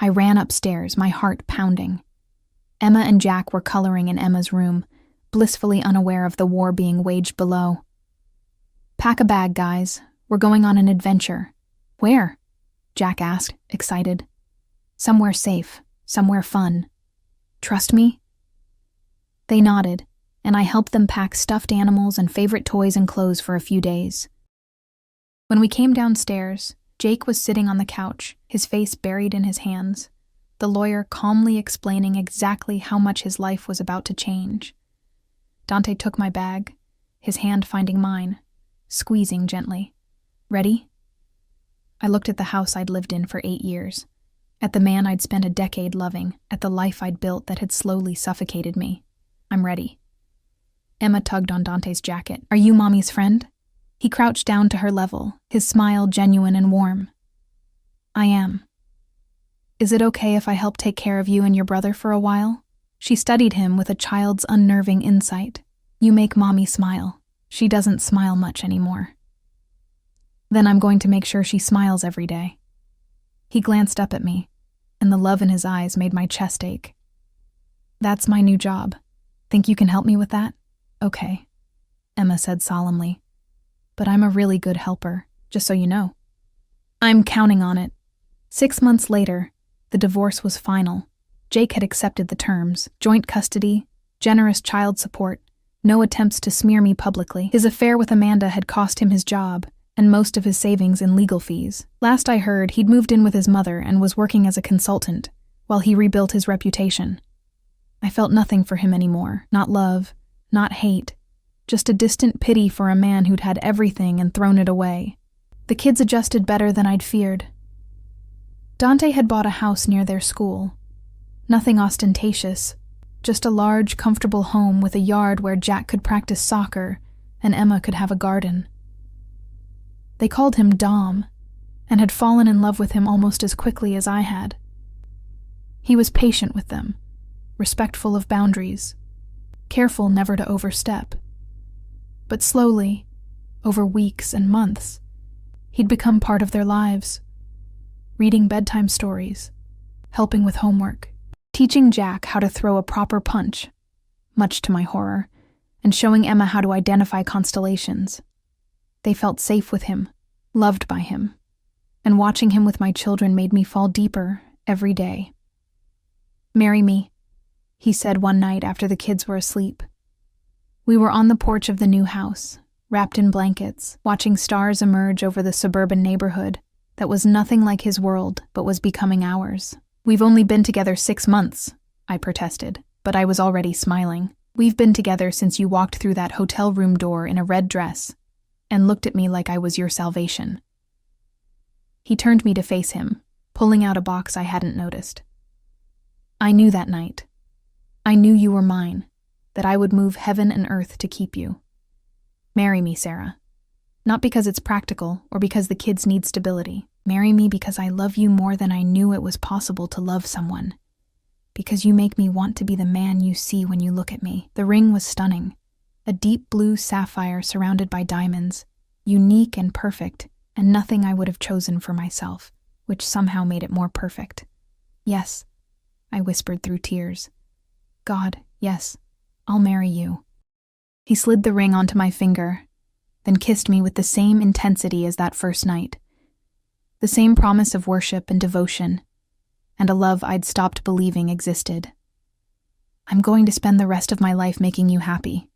[SPEAKER 1] I ran upstairs, my heart pounding. Emma and Jack were coloring in Emma's room, blissfully unaware of the war being waged below. "Pack a bag, guys. We're going on an adventure." "Where?" Jack asked, excited. "Somewhere safe, somewhere fun. Trust me?" They nodded, and I helped them pack stuffed animals and favorite toys and clothes for a few days. When we came downstairs, Jake was sitting on the couch, his face buried in his hands, the lawyer calmly explaining exactly how much his life was about to change. Dante took my bag, his hand finding mine, squeezing gently. "Ready?" I looked at the house I'd lived in for 8 years, at the man I'd spent a decade loving, at the life I'd built that had slowly suffocated me. "I'm ready." Emma tugged on Dante's jacket. "Are you Mommy's friend?" He crouched down to her level, his smile genuine and warm. "I am." "Is it okay if I help take care of you and your brother for a while?" She studied him with a child's unnerving insight. "You make Mommy smile. She doesn't smile much anymore." "Then I'm going to make sure she smiles every day." He glanced up at me, and the love in his eyes made my chest ache. "That's my new job. Think you can help me with that?" "Okay," Emma said solemnly. "But I'm a really good helper, just so you know." "I'm counting on it." 6 months later, the divorce was final. Jake had accepted the terms: joint custody, generous child support, no attempts to smear me publicly. His affair with Amanda had cost him his job, and most of his savings in legal fees. Last I heard, he'd moved in with his mother and was working as a consultant, while he rebuilt his reputation. I felt nothing for him anymore, not love, not hate, just a distant pity for a man who'd had everything and thrown it away. The kids adjusted better than I'd feared. Dante had bought a house near their school. Nothing ostentatious, just a large, comfortable home with a yard where Jack could practice soccer and Emma could have a garden. They called him Dom, and had fallen in love with him almost as quickly as I had. He was patient with them, respectful of boundaries, careful never to overstep. But slowly, over weeks and months, he'd become part of their lives, reading bedtime stories, helping with homework, teaching Jack how to throw a proper punch, much to my horror, and showing Emma how to identify constellations. They felt safe with him, loved by him, and watching him with my children made me fall deeper every day. "Marry me," he said one night after the kids were asleep. We were on the porch of the new house, wrapped in blankets, watching stars emerge over the suburban neighborhood that was nothing like his world but was becoming ours. "We've only been together 6 months, I protested, but I was already smiling. "We've been together since you walked through that hotel room door in a red dress and looked at me like I was your salvation." He turned me to face him, pulling out a box I hadn't noticed. "I knew that night. I knew you were mine, that I would move heaven and earth to keep you. Marry me, Sarah. Not because it's practical or because the kids need stability. Marry me because I love you more than I knew it was possible to love someone. Because you make me want to be the man you see when you look at me." The ring was stunning. A deep blue sapphire surrounded by diamonds, unique and perfect, and nothing I would have chosen for myself, which somehow made it more perfect. "Yes," I whispered through tears. "God, yes, I'll marry you." He slid the ring onto my finger, then kissed me with the same intensity as that first night. The same promise of worship and devotion, and a love I'd stopped believing existed. "I'm going to spend the rest of my life making you happy,"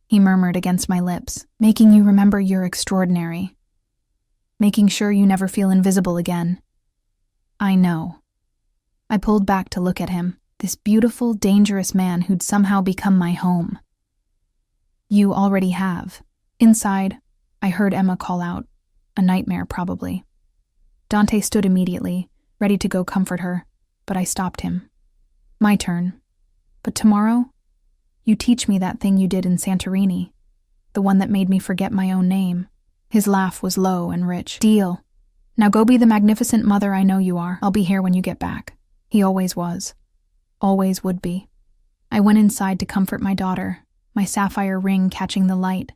[SPEAKER 1] he murmured against my lips, "making you remember you're extraordinary, making sure you never feel invisible again." "I know." I pulled back to look at him, this beautiful, dangerous man who'd somehow become my home. "You already have." Inside, I heard Emma call out, a nightmare probably. Dante stood immediately, ready to go comfort her, but I stopped him. "My turn. But tomorrow, you teach me that thing you did in Santorini, the one that made me forget my own name." His laugh was low and rich. "Deal. Now go be the magnificent mother I know you are. I'll be here when you get back." He always was. Always would be. I went inside to comfort my daughter, my sapphire ring catching the light,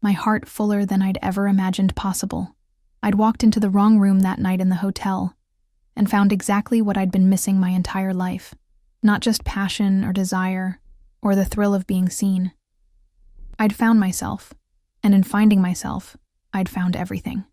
[SPEAKER 1] my heart fuller than I'd ever imagined possible. I'd walked into the wrong room that night in the hotel, and found exactly what I'd been missing my entire life. Not just passion or desire, or the thrill of being seen. I'd found myself, and in finding myself, I'd found everything.